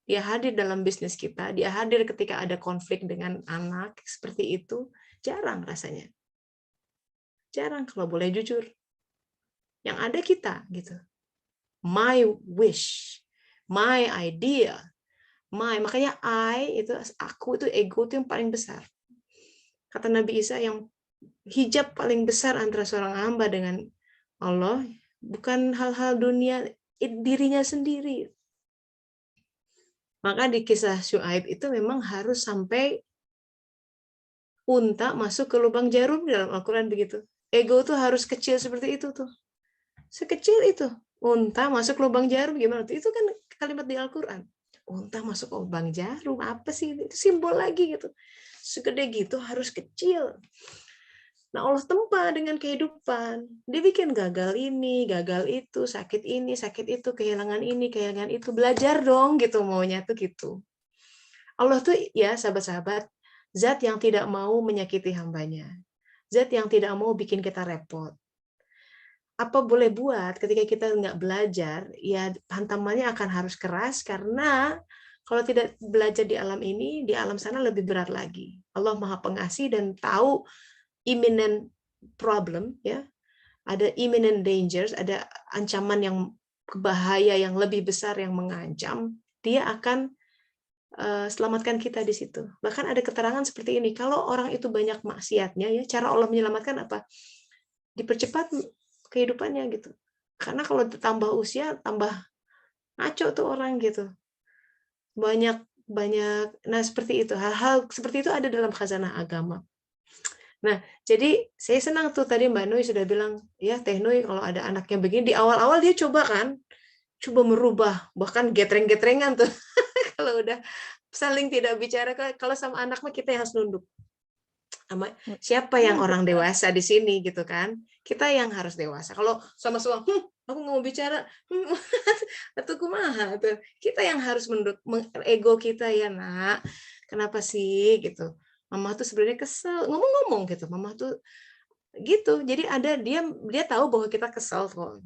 Dia hadir dalam bisnis kita, dia hadir ketika ada konflik dengan anak seperti itu, jarang rasanya. Jarang kalau boleh jujur. Yang ada kita gitu. My wish, my idea, makanya itu aku itu ego itu yang paling besar. Kata Nabi Isa yang hijab paling besar antara seorang hamba dengan Allah bukan hal-hal dunia, dirinya sendiri. Maka di kisah Syuaib itu memang harus sampai unta masuk ke lubang jarum dalam Al-Quran begitu. Ego tuh harus kecil seperti itu tuh. Sekecil itu. Unta masuk lubang jarum gimana tuh? Itu kan kalimat di Al-Quran. Unta masuk lubang jarum, apa sih? Itu simbol lagi gitu. Segede gitu harus kecil. Nah Allah tempa dengan kehidupan. Dia bikin gagal ini, gagal itu, sakit itu, kehilangan ini, kehilangan itu. Belajar dong gitu maunya tuh gitu. Allah tuh ya sahabat-sahabat, zat yang tidak mau menyakiti hambanya. Zat yang tidak mau bikin kita repot. Apa boleh buat ketika kita nggak belajar, ya hantamannya akan harus keras karena kalau tidak belajar di alam ini, di alam sana lebih berat lagi. Allah Maha Pengasih dan tahu imminent problem, ya, ada imminent dangers, ada ancaman yang bahaya yang lebih besar yang mengancam, dia akan selamatkan kita di situ. Bahkan ada keterangan seperti ini, kalau orang itu banyak maksiatnya, ya, cara Allah menyelamatkan apa? Dipercepat kehidupannya gitu. Karena kalau tambah usia, tambah ngaco tuh orang gitu. Banyak, nah seperti itu. Hal-hal seperti itu ada dalam khazanah agama. Nah, jadi saya senang tuh tadi Mbak Nui sudah bilang, ya Teh Nui kalau ada anaknya begini, di awal-awal dia coba merubah, bahkan getreng-getrengan tuh. Kalau udah saling tidak bicara, kalau sama anak mah kita yang harus nunduk. Sama siapa yang orang dewasa di sini gitu kan? Kita yang harus dewasa. Kalau sama suami, aku nggak mau bicara, atau kumaha tuh. Kita yang harus menduk ego kita ya nak. Kenapa sih gitu? Mama tuh sebenarnya kesel, ngomong-ngomong gitu. Mama tuh gitu. Jadi ada dia tahu bahwa kita kesel kok.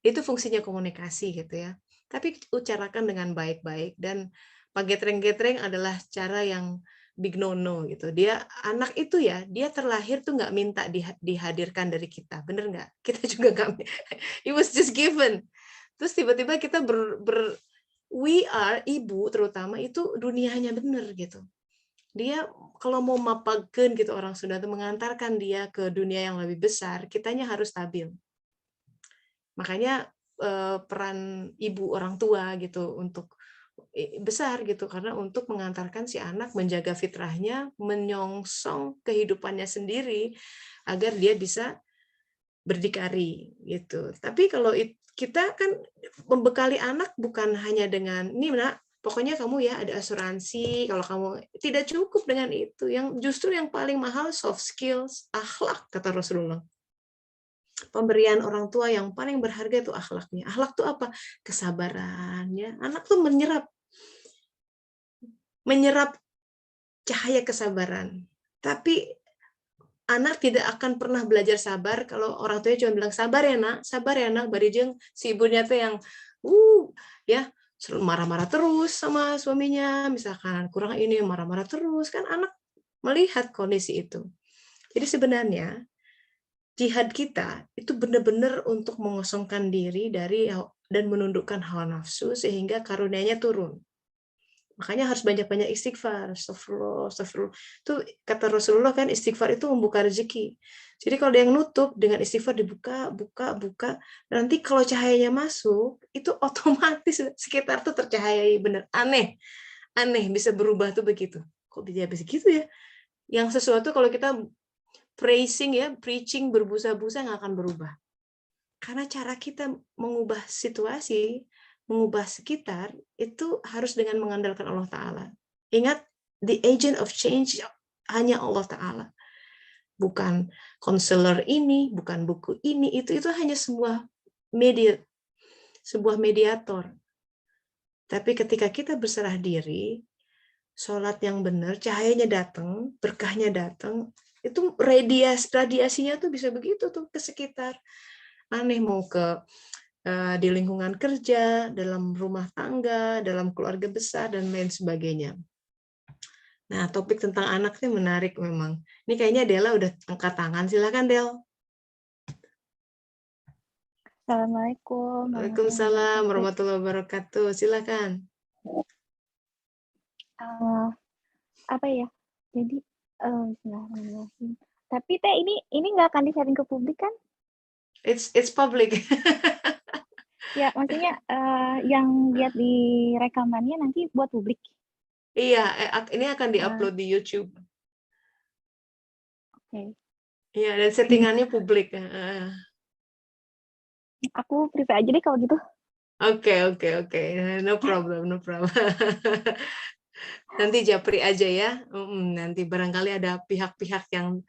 Itu fungsinya komunikasi gitu ya. Tapi ucarakan dengan baik-baik dan pagetreng-getreng adalah cara yang big no-no gitu. Dia anak itu ya, dia terlahir tuh nggak minta dihadirkan dari kita, bener nggak? Kita juga nggak, it was just given. Terus tiba-tiba kita we are ibu terutama itu dunianya bener gitu. Dia kalau mau mapagen gitu orang Sunda tuh mengantarkan dia ke dunia yang lebih besar, kitanya harus stabil. Makanya peran ibu orang tua gitu untuk besar gitu karena untuk mengantarkan si anak menjaga fitrahnya, menyongsong kehidupannya sendiri agar dia bisa berdikari gitu. Tapi kalau kita kan membekali anak bukan hanya dengan ini nak, pokoknya kamu ya ada asuransi, kalau kamu tidak cukup dengan itu. Yang justru yang paling mahal soft skills, akhlak kata Rasulullah. Pemberian orang tua yang paling berharga itu akhlaknya. Akhlak itu apa? Kesabarannya. Anak tuh menyerap cahaya kesabaran. Tapi anak tidak akan pernah belajar sabar kalau orang tuanya cuma bilang sabar ya nak, barijeng si ibunya tuh yang ya marah-marah terus sama suaminya, misalkan kurang ini marah-marah terus, kan anak melihat kondisi itu. Jadi sebenarnya jihad kita itu benar-benar untuk mengosongkan diri dari dan menundukkan hawa nafsu sehingga karunia-Nya turun. Makanya harus banyak-banyak istighfar. Astagfirullah, astagfirullah. Itu kata Rasulullah kan istighfar itu membuka rezeki. Jadi kalau ada yang nutup dengan istighfar dibuka, buka. Nanti kalau cahayanya masuk, itu otomatis sekitar tuh tercahayai bener. Aneh bisa berubah tuh begitu. Kok bisa begitu ya? Yang sesuatu kalau kita praising ya, preaching berbusa-busa nggak akan berubah. Karena cara kita mengubah situasi, mengubah sekitar, itu harus dengan mengandalkan Allah Ta'ala. Ingat, the agent of change hanya Allah Ta'ala. Bukan konselor ini, bukan buku ini, itu hanya sebuah mediator. Tapi ketika kita berserah diri, sholat yang benar, cahayanya datang, berkahnya datang, Itu radiasinya tuh bisa begitu tuh ke sekitar. Aneh, mau ke di lingkungan kerja, dalam rumah tangga, dalam keluarga besar, dan lain sebagainya. Nah, topik tentang anak ini menarik memang. Ini kayaknya Dela udah angkat tangan. Silakan, Del. Assalamualaikum warahmatullahi Waalaikumsalam wabarakatuh. warahmatullahi wabarakatuh. Silakan. Apa ya? Jadi, bismillahirrahmanirrahim. Tapi Teh, ini nggak akan di-sharing ke publik kan? It's public. Ya, maksudnya yang lihat di rekamannya nanti buat publik. Iya, ini akan diupload di YouTube. Oke. Iya, dan settingannya publik. Aku private aja deh kalau gitu. Oke. No problem. Nanti japri aja ya. Nanti barangkali ada pihak-pihak yang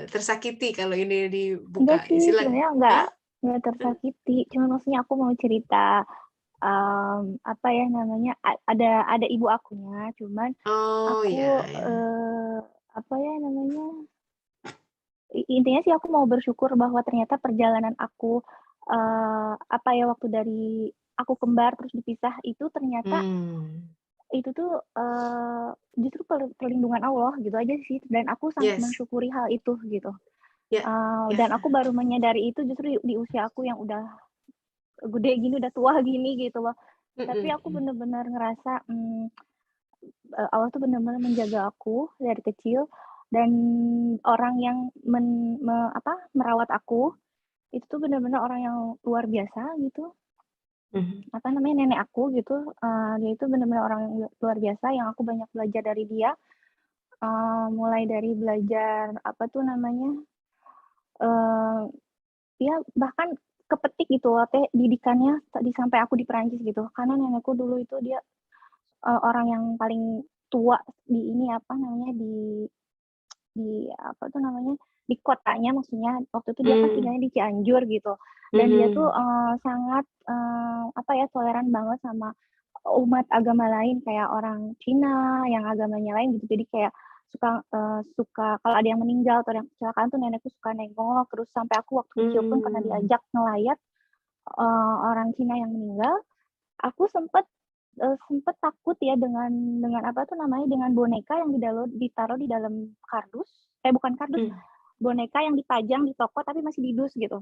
tersakiti kalau ini dibuka. Enggak sih, sebenarnya Hah? nggak tersakiti. Cuma maksudnya aku mau cerita apa ya namanya, ada ibu akunya, cuman Oh aku ya. apa ya namanya, intinya sih aku mau bersyukur bahwa ternyata perjalanan aku apa ya, waktu dari aku kembar terus dipisah itu ternyata itu tuh justru perlindungan Allah gitu aja sih, dan aku sangat mensyukuri hal itu gitu. Dan aku baru menyadari itu justru di usia aku yang udah gede gini, udah tua gini gitu loh. Tapi aku benar-benar ngerasa Allah tuh benar-benar menjaga aku dari kecil, dan orang yang merawat aku itu tuh benar-benar orang yang luar biasa gitu. Apa namanya, nenek aku gitu, dia itu benar-benar orang yang luar biasa yang aku banyak belajar dari dia. Mulai dari belajar apa tuh namanya, ya bahkan kepetik gitu loh Teh, didikannya sampai aku di Perancis gitu. Karena nenekku dulu itu dia orang yang paling tua di ini apa namanya, di apa tuh namanya, di kotanya, maksudnya waktu itu dia kan tinggalnya di Cianjur gitu, dan dia tuh sangat apa ya, toleran banget sama umat agama lain kayak orang Cina yang agamanya lain gitu. Jadi kayak suka kalau ada yang meninggal atau yang kecelakaan tuh nenekku suka nengok, terus sampai aku waktu kecil pun pernah diajak ngelayat orang Cina yang meninggal. Aku sempet takut ya dengan apa tuh namanya, dengan boneka yang ditaruh di dalam kardus, bukan kardus, boneka yang dipajang di toko tapi masih didus gitu.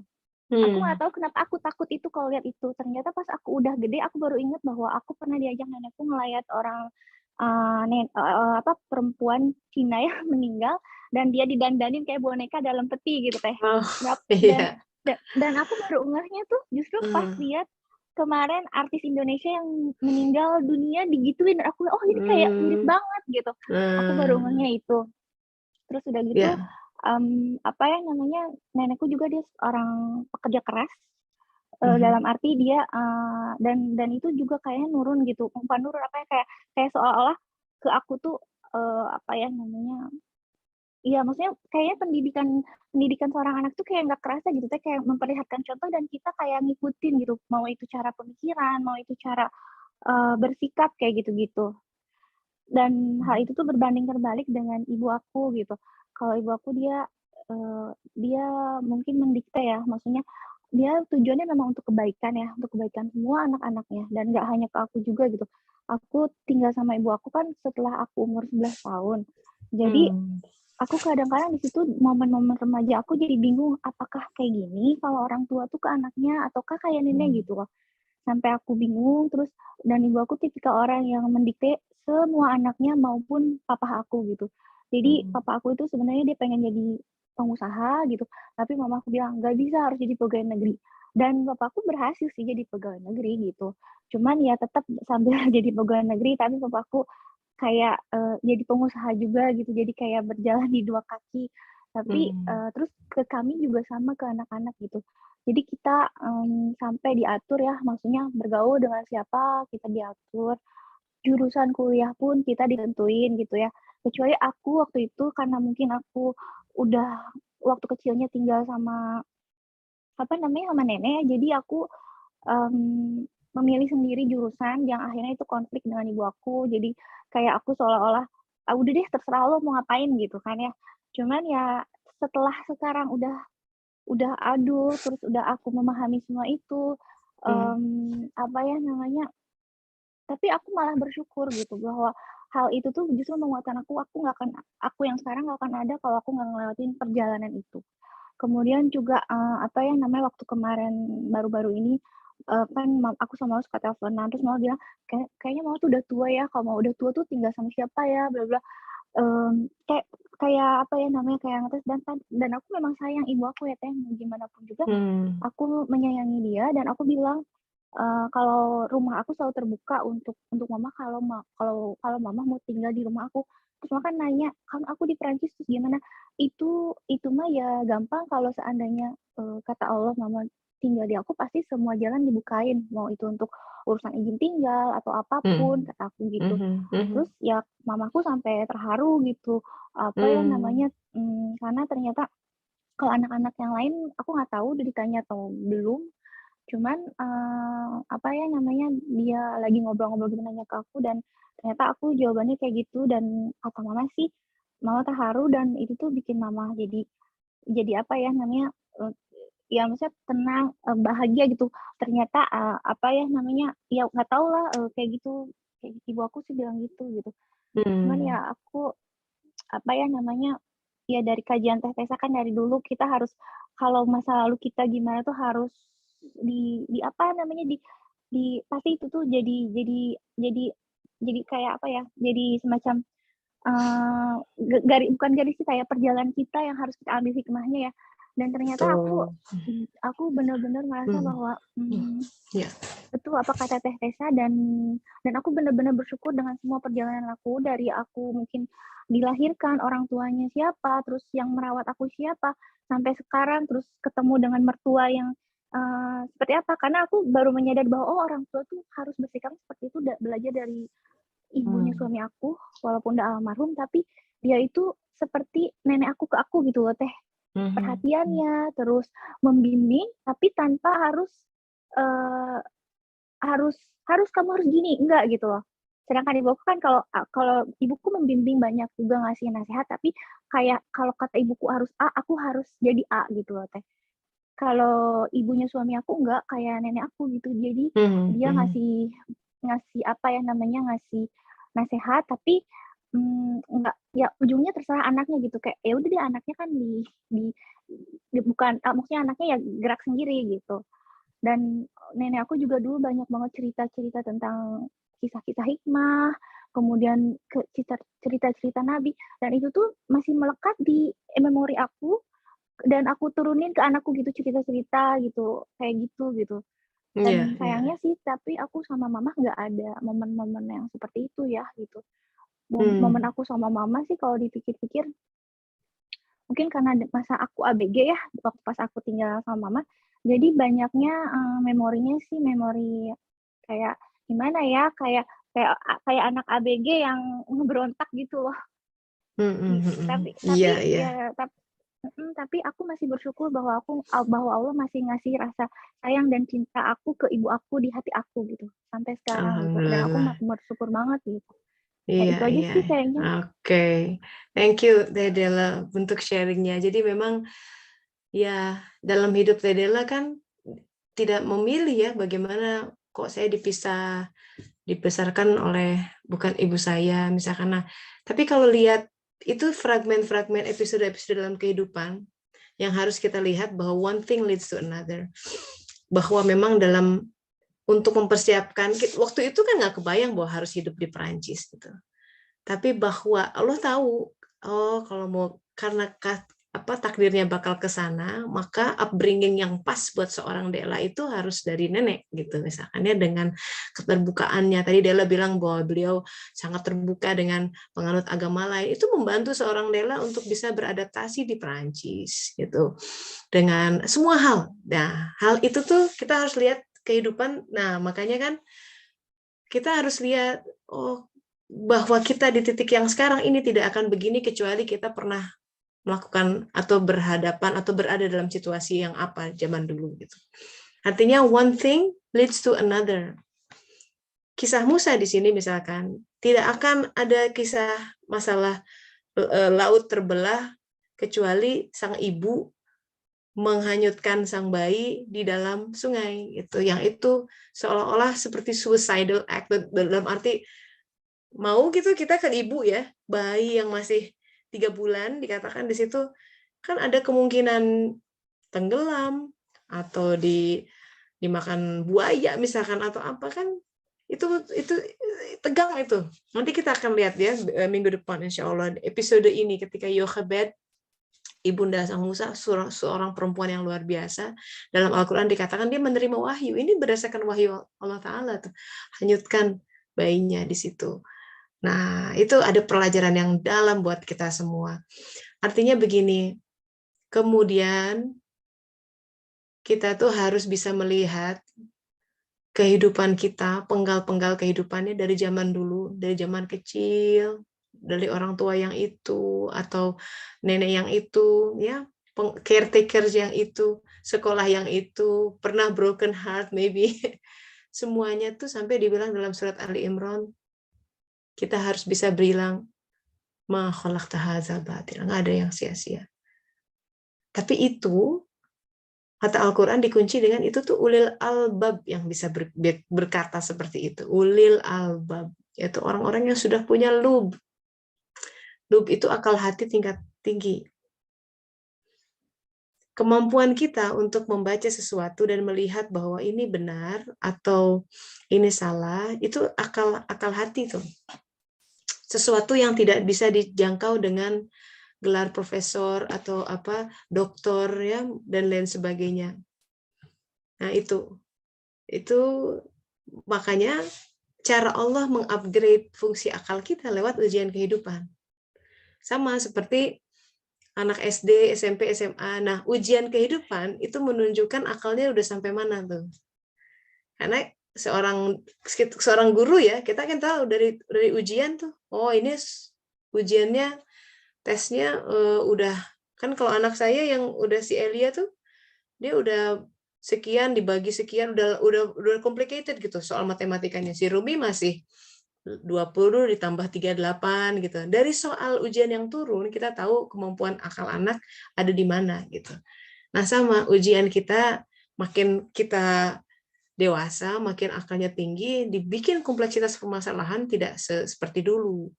Aku nggak tahu kenapa aku takut itu kalau lihat itu. Ternyata pas aku udah gede, aku baru ingat bahwa aku pernah diajak nenekku ngelayat orang perempuan Cina yang meninggal, dan dia didandanin kayak boneka dalam peti gitu Teh. Dan aku baru ngehnya tuh justru pas lihat kemarin artis Indonesia yang meninggal dunia digituin, aku ini kayak mirip banget gitu. Aku baru ngehnya itu. Terus udah gitu apa ya namanya, nenekku juga dia orang pekerja keras, dalam arti dia dan itu juga kayaknya nurun gitu, bukan nurun apa ya, kayak seolah-olah ke aku tuh apa ya namanya, iya maksudnya kayaknya pendidikan seorang anak tuh kayak nggak kerasa gitu, kayak memperlihatkan contoh dan kita kayak ngikutin gitu, mau itu cara pemikiran, mau itu cara bersikap kayak gitu-gitu. Dan hal itu tuh berbanding terbalik dengan ibu aku gitu. Kalau ibu aku dia mungkin mendikte ya, maksudnya dia tujuannya memang untuk kebaikan ya, untuk kebaikan semua anak-anaknya, dan nggak hanya ke aku juga gitu. Aku tinggal sama ibu aku kan setelah aku umur 11 tahun. Jadi aku kadang-kadang di situ momen-momen remaja aku jadi bingung, apakah kayak gini kalau orang tua tuh ke anaknya ataukah kayak nenek gitu loh. Sampai aku bingung, terus dan ibu aku tipikal orang yang mendikte semua anaknya maupun papa aku gitu. Jadi papa aku itu sebenarnya dia pengen jadi pengusaha gitu, tapi mama aku bilang nggak bisa, harus jadi pegawai negeri. Dan papa aku berhasil sih jadi pegawai negeri gitu. Cuman ya tetap sambil jadi pegawai negeri, tapi papa aku kayak jadi pengusaha juga gitu. Jadi kayak berjalan di dua kaki. Tapi terus ke kami juga sama, ke anak-anak gitu. Jadi kita sampai diatur ya, maksudnya bergaul dengan siapa kita diatur, jurusan kuliah pun kita ditentuin gitu ya. Kecuali aku waktu itu karena mungkin aku udah waktu kecilnya tinggal sama apa namanya, sama nenek, jadi aku memilih sendiri jurusan yang akhirnya itu konflik dengan ibu aku. Jadi kayak aku seolah-olah udah deh terserah lo mau ngapain gitu kan ya. Cuman ya setelah sekarang udah adult, terus udah aku memahami semua itu, apa ya namanya, tapi aku malah bersyukur gitu bahwa hal itu tuh justru menguatkan aku yang sekarang nggak akan ada kalau aku nggak ngelewatin perjalanan itu. Kemudian juga, apa ya namanya, waktu kemarin baru-baru ini, kan aku sama Mama suka teleponan, terus Mama bilang, Kayaknya Mama tuh udah tua ya, kalau Mama udah tua tuh tinggal sama siapa ya, bla bla." Kayak kayak apa ya namanya, kayak ngetes dan aku memang sayang ibu aku ya Teh, mau gimana pun juga aku menyayangi dia dan aku bilang, kalau rumah aku selalu terbuka untuk Mama kalau Mama mau tinggal di rumah aku. Terus Mama kan nanya, "Kan aku di Perancis terus gimana?" Itu mah ya gampang kalau seandainya, kata Allah Mama tinggal di aku pasti semua jalan dibukain, mau itu untuk urusan izin tinggal atau apapun, kata aku gitu. Terus ya mamaku sampai terharu gitu, apa ya namanya, karena ternyata kalau anak-anak yang lain aku nggak tahu udah ditanya atau belum, cuman, apa ya namanya, dia lagi ngobrol-ngobrol gitu nanya ke aku dan ternyata aku jawabannya kayak gitu dan kata mama sih, mama terharu dan itu tuh bikin mama jadi apa ya namanya, ya maksudnya tenang, bahagia gitu. Ternyata, apa ya namanya, ya nggak tahu lah, kayak gitu, kayak ibu aku sih bilang gitu. Cuman ya aku, apa ya namanya, ya dari kajian Teh Tessa kan dari dulu kita harus kalau masa lalu kita gimana tuh harus di apa namanya, pasti itu tuh jadi kayak apa ya, jadi semacam, bukan garis kita ya, perjalanan kita yang harus kita ambil hikmahnya ya. Dan ternyata aku benar-benar merasa bahwa, betul apa kata Teh Tessa dan aku benar-benar bersyukur dengan semua perjalanan aku, dari aku mungkin dilahirkan, orang tuanya siapa, terus yang merawat aku siapa, sampai sekarang terus ketemu dengan mertua yang, seperti apa. Karena aku baru menyadari bahwa, oh orang tua tuh harus bersikap seperti itu, belajar dari ibunya suami aku, walaupun udah almarhum, tapi dia itu seperti nenek aku ke aku gitu loh Teh. Perhatiannya, terus membimbing, tapi tanpa harus kamu harus gini, enggak gitu loh. Sedangkan ibuku kan kalau ibuku membimbing banyak juga ngasih nasihat, tapi kayak kalau kata ibuku harus A, aku harus jadi A gitu loh Teh. Kalau ibunya suami aku enggak kayak nenek aku gitu. Jadi dia ngasih apa ya namanya, ngasih nasihat tapi enggak ya ujungnya terserah anaknya gitu. Kayak ya udah deh anaknya kan bukan maksudnya anaknya ya gerak sendiri gitu. Dan nenek aku juga dulu banyak banget cerita-cerita tentang kisah-kisah hikmah, kemudian cerita-cerita Nabi, dan itu tuh masih melekat di memori aku, dan aku turunin ke anakku gitu cerita-cerita gitu, kayak gitu. Dan sayangnya sih, tapi aku sama mama nggak ada momen-momen yang seperti itu ya gitu. Momen aku sama mama sih kalau dipikir-pikir, mungkin karena masa aku ABG ya, waktu pas aku tinggal sama mama, jadi banyaknya memorinya sih memori kayak gimana ya, kayak anak ABG yang ngeberontak gitu loh. Tapi aku masih bersyukur bahwa Allah masih ngasih rasa sayang dan cinta aku ke ibu aku di hati aku gitu sampai sekarang gitu. Dan aku bersyukur banget gitu. Itu aja sih kayaknya. Oke. Thank you Dedela untuk sharingnya. Jadi memang ya dalam hidup Dedela kan tidak memilih ya bagaimana kok saya dibesarkan oleh bukan ibu saya misalkan. Nah, tapi kalau lihat itu fragmen-fragmen episode-episode dalam kehidupan yang harus kita lihat bahwa one thing leads to another. Bahwa memang untuk mempersiapkan, waktu itu kan nggak kebayang bahwa harus hidup di Perancis gitu. Tapi bahwa Allah tahu, kalau mau karena takdirnya bakal ke sana, maka upbringing yang pas buat seorang Della itu harus dari nenek gitu misalkan ya, dengan keterbukaannya. Tadi Della bilang bahwa beliau sangat terbuka dengan penganut agama lain, itu membantu seorang Della untuk bisa beradaptasi di Perancis gitu dengan semua hal. Nah, hal itu tuh kita harus lihat kehidupan. Nah, makanya kan kita harus lihat bahwa kita di titik yang sekarang ini tidak akan begini kecuali kita pernah melakukan atau berhadapan atau berada dalam situasi yang apa zaman dulu gitu. Artinya one thing leads to another. Kisah Musa di sini misalkan tidak akan ada kisah masalah laut terbelah kecuali sang ibu menghanyutkan sang bayi di dalam sungai itu, yang itu seolah-olah seperti suicidal act, dalam arti mau gitu kita kan ibu ya, bayi yang masih 3 bulan dikatakan di situ kan ada kemungkinan tenggelam atau dimakan buaya misalkan atau apa, kan itu tegang itu. Nanti kita akan lihat ya minggu depan insya Allah episode ini ketika Yochebed Ibunda Sang Musa, seorang perempuan yang luar biasa. Dalam Al-Quran dikatakan dia menerima wahyu. Ini berdasarkan wahyu Allah Ta'ala tuh. Hanyutkan bayinya di situ. Nah, itu ada pelajaran yang dalam buat kita semua. Artinya begini, kemudian kita tuh harus bisa melihat kehidupan kita, penggal-penggal kehidupannya dari zaman dulu, dari zaman kecil, dari orang tua yang itu, atau nenek yang itu, ya, caretaker yang itu, sekolah yang itu, pernah broken heart maybe. Semuanya tuh sampai dibilang dalam surat Ali Imran, kita harus bisa bilang, ma khalaqta hadzal batil, nggak ada yang sia-sia. Tapi itu, kata Al-Quran dikunci dengan itu tuh ulil albab yang bisa berkata seperti itu. Ulil albab, yaitu orang-orang yang sudah punya lub. Lub itu akal hati tingkat tinggi. Kemampuan kita untuk membaca sesuatu dan melihat bahwa ini benar atau ini salah, itu akal hati tuh. Sesuatu yang tidak bisa dijangkau dengan gelar profesor atau apa doktor ya dan lain sebagainya. Nah, itu makanya cara Allah mengupgrade fungsi akal kita lewat ujian kehidupan. Sama seperti anak SD, SMP, SMA. Nah, ujian kehidupan itu menunjukkan akalnya udah sampai mana tuh. Karena seorang guru ya, kita kan tahu dari ujian tuh, oh ini ujiannya, tesnya udah, kan kalau anak saya yang udah si Elia tuh, dia udah sekian dibagi sekian, udah complicated gitu soal matematikanya. Si Rumi masih 20 ditambah 38 gitu. Dari soal ujian yang turun kita tahu kemampuan akal anak ada di mana gitu. Nah, sama ujian kita, makin kita dewasa, makin akalnya tinggi, dibikin kompleksitas permasalahan tidak seperti dulu.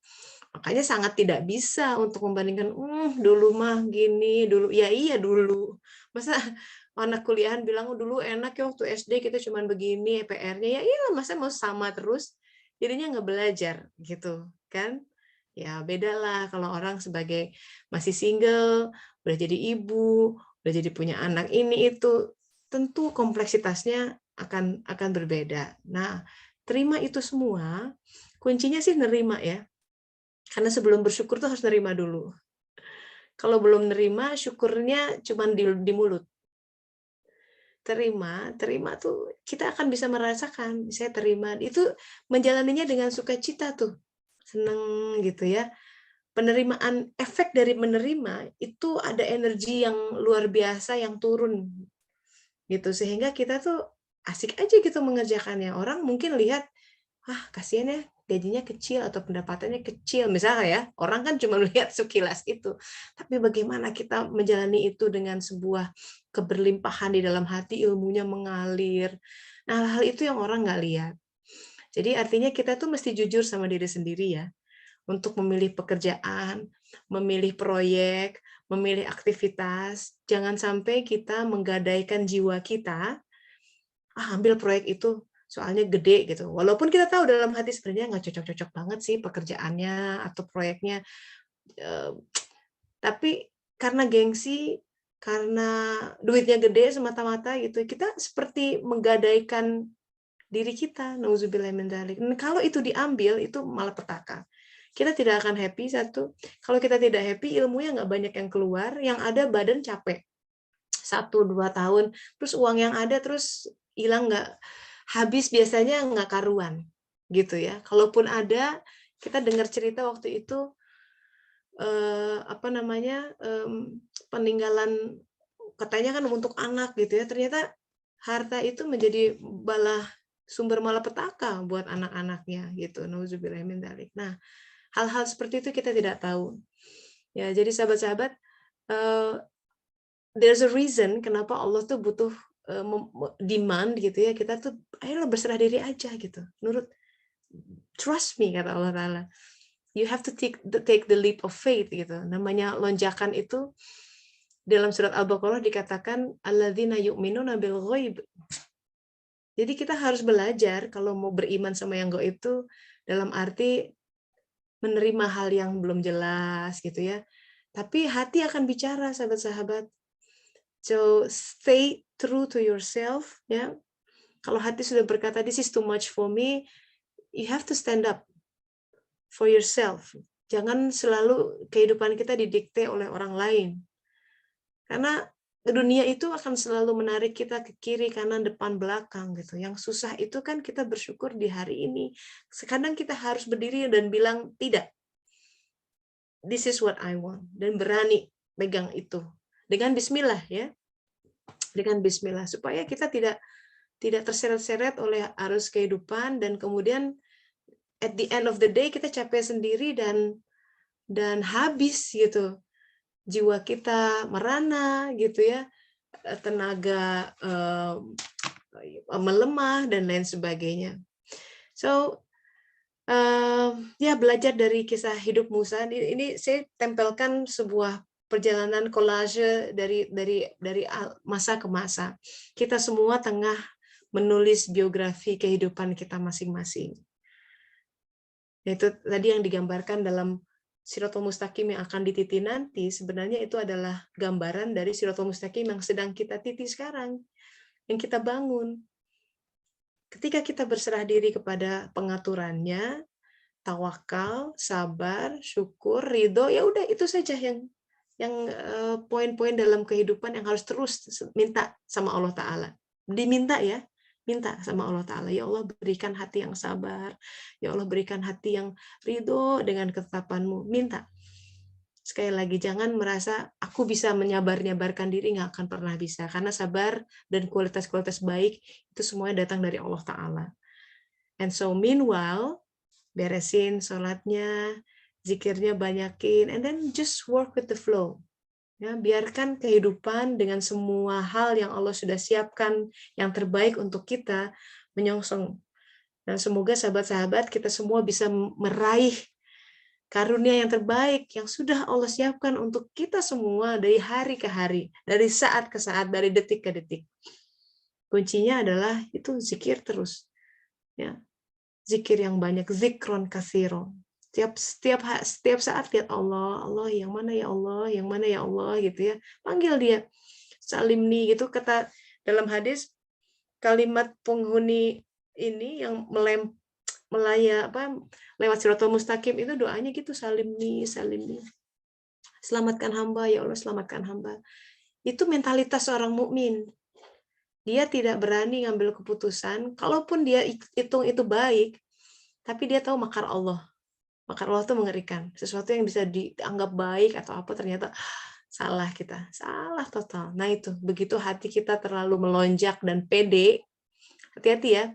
Makanya sangat tidak bisa untuk membandingkan, dulu mah gini, dulu ya iya dulu. Masa anak kuliahan bilang dulu enak ya waktu SD kita cuma begini PR-nya, ya iya masa mau sama terus, jadinya nggak belajar gitu kan. Ya bedalah kalau orang sebagai masih single, udah jadi ibu, udah jadi punya anak ini itu, tentu kompleksitasnya akan berbeda. Nah, terima itu semua, kuncinya sih nerima ya. Karena sebelum bersyukur tuh harus nerima dulu. Kalau belum nerima, syukurnya cuma di mulut. Terima tuh kita akan bisa merasakan, saya terima. Itu menjalaninya dengan sukacita tuh. Seneng gitu ya. Penerimaan, efek dari menerima itu ada energi yang luar biasa yang turun. Gitu, sehingga kita tuh asik aja gitu mengerjakannya. Orang mungkin lihat, kasihan ya, gajinya kecil atau pendapatannya kecil misalnya ya, orang kan cuma lihat sekilas itu, tapi bagaimana kita menjalani itu dengan sebuah keberlimpahan di dalam hati, ilmunya mengalir. Nah, hal itu yang orang nggak lihat. Jadi artinya kita tuh mesti jujur sama diri sendiri ya, untuk memilih pekerjaan, memilih proyek, memilih aktivitas. Jangan sampai kita menggadaikan jiwa kita, ambil proyek itu soalnya gede gitu. Walaupun kita tahu dalam hati sebenarnya nggak cocok-cocok banget sih pekerjaannya atau proyeknya. Tapi karena gengsi, karena duitnya gede semata-mata gitu, kita seperti menggadaikan diri kita. Nauzubillah min dzalik. Kalau itu diambil, itu malah petaka. Kita tidak akan happy, satu. Kalau kita tidak happy, ilmunya nggak banyak yang keluar, yang ada badan capek. 1-2 tahun, terus uang yang ada terus hilang, nggak habis, biasanya nggak karuan gitu ya. Kalaupun ada, kita dengar cerita waktu itu peninggalan katanya kan untuk anak gitu ya, ternyata harta itu menjadi sumber malapetaka buat anak-anaknya gitu. Nauzubillah min dzalik. Nah, hal-hal seperti itu kita tidak tahu. Ya, jadi sahabat-sahabat, there's a reason kenapa Allah tuh butuh demand gitu ya, kita tuh ayolah berserah diri aja gitu, trust me kata Allah Ta'ala. You have to take the leap of faith gitu. Namanya lonjakan itu dalam surat Al-Baqarah dikatakan alladzina yu'minuna bil ghaib. Jadi kita harus belajar kalau mau beriman sama yang gaib itu dalam arti menerima hal yang belum jelas gitu ya. Tapi hati akan bicara, sahabat-sahabat. So stay true to yourself ya. Kalau hati sudah berkata this is too much for me, you have to stand up for yourself. Jangan selalu kehidupan kita didikte oleh orang lain. Karena dunia itu akan selalu menarik kita ke kiri, kanan, depan, belakang gitu. Yang susah itu kan kita bersyukur di hari ini. Kadang kita harus berdiri dan bilang tidak. This is what I want, dan berani pegang itu dengan bismillah ya. Dengan bismillah supaya kita tidak terseret-seret oleh arus kehidupan dan kemudian at the end of the day kita capek sendiri dan habis gitu, jiwa kita merana gitu ya, tenaga melemah dan lain sebagainya. So ya belajar dari kisah hidup Musa ini saya tempelkan sebuah perjalanan collage dari masa ke masa. Kita semua tengah menulis biografi kehidupan kita masing-masing. Itu tadi yang digambarkan dalam Shirathul Mustaqim yang akan dititi nanti, sebenarnya itu adalah gambaran dari Shirathul Mustaqim yang sedang kita titi sekarang, yang kita bangun. Ketika kita berserah diri kepada pengaturannya, tawakal, sabar, syukur, ridho, ya udah itu saja yang poin-poin dalam kehidupan yang harus terus minta sama Allah Ta'ala. Diminta ya, minta sama Allah Ta'ala, ya Allah berikan hati yang sabar, ya Allah berikan hati yang ridho dengan ketetapan-Mu, minta. Sekali lagi, jangan merasa aku bisa menyabar-nyabarkan diri, nggak akan pernah bisa, karena sabar dan kualitas-kualitas baik itu semuanya datang dari Allah Ta'ala. And so meanwhile, beresin sholatnya, zikirnya banyakin, and then just work with the flow. Ya, biarkan kehidupan dengan semua hal yang Allah sudah siapkan yang terbaik untuk kita menyongsong. Dan semoga sahabat-sahabat kita semua bisa meraih karunia yang terbaik yang sudah Allah siapkan untuk kita semua dari hari ke hari, dari saat ke saat, dari detik ke detik. Kuncinya adalah itu zikir terus. Ya. Zikir yang banyak, zikron katsiro. Setiap saat lihat Allah, Allah yang mana ya Allah, yang mana ya Allah gitu ya. Panggil dia. Salimni gitu, kata dalam hadis kalimat penghuni ini yang lewat Shirathul Mustaqim itu doanya gitu, salimni, salimni. Selamatkan hamba ya Allah, selamatkan hamba. Itu mentalitas seorang mukmin. Dia tidak berani ngambil keputusan, kalaupun dia hitung itu baik, tapi dia tahu makar Allah. Makar Allah itu mengerikan. Sesuatu yang bisa dianggap baik atau apa ternyata salah kita. Salah total. Nah itu, begitu hati kita terlalu melonjak dan pede, hati-hati ya.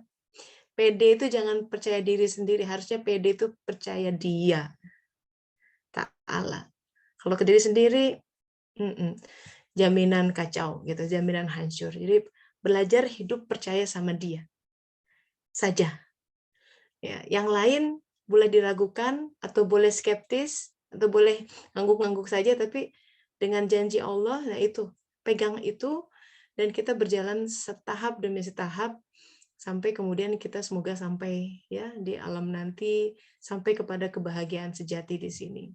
Pede itu jangan percaya diri sendiri. Harusnya pede itu percaya dia. Ta'ala. Kalau ke diri sendiri, jaminan kacau, gitu, jaminan hancur. Jadi belajar hidup percaya sama dia saja. Ya, yang lain boleh diragukan atau boleh skeptis atau boleh ngangguk-ngangguk saja, tapi dengan janji Allah, nah itu pegang itu dan kita berjalan setahap demi setahap sampai kemudian kita semoga sampai ya di alam nanti, sampai kepada kebahagiaan sejati di sini.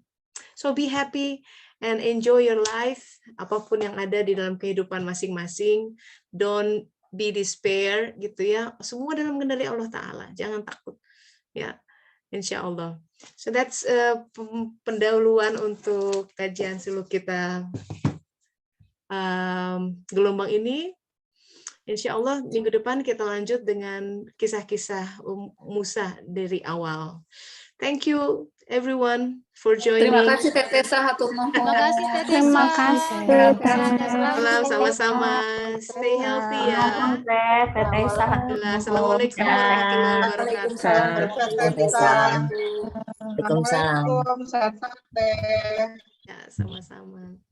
So be happy and enjoy your life, apapun yang ada di dalam kehidupan masing-masing. Don't be despair gitu ya. Semua dalam kendali Allah Ta'ala. Jangan takut. Ya, insya Allah. So that's pendahuluan untuk kajian suluk kita gelombang ini. Insya Allah minggu depan kita lanjut dengan kisah-kisah Musa dari awal. Thank you everyone for joining. Terima kasih Teteh hatur nuhun. Terima kasih Teteh. Terima kasih. Salam sama-sama. Stay healthy ya. Teteh Assalamualaikum warahmatullahi wabarakatuh. Waalaikumsalam. Assalamualaikum. Sehat-sehat, Teh. Ya, sama-sama.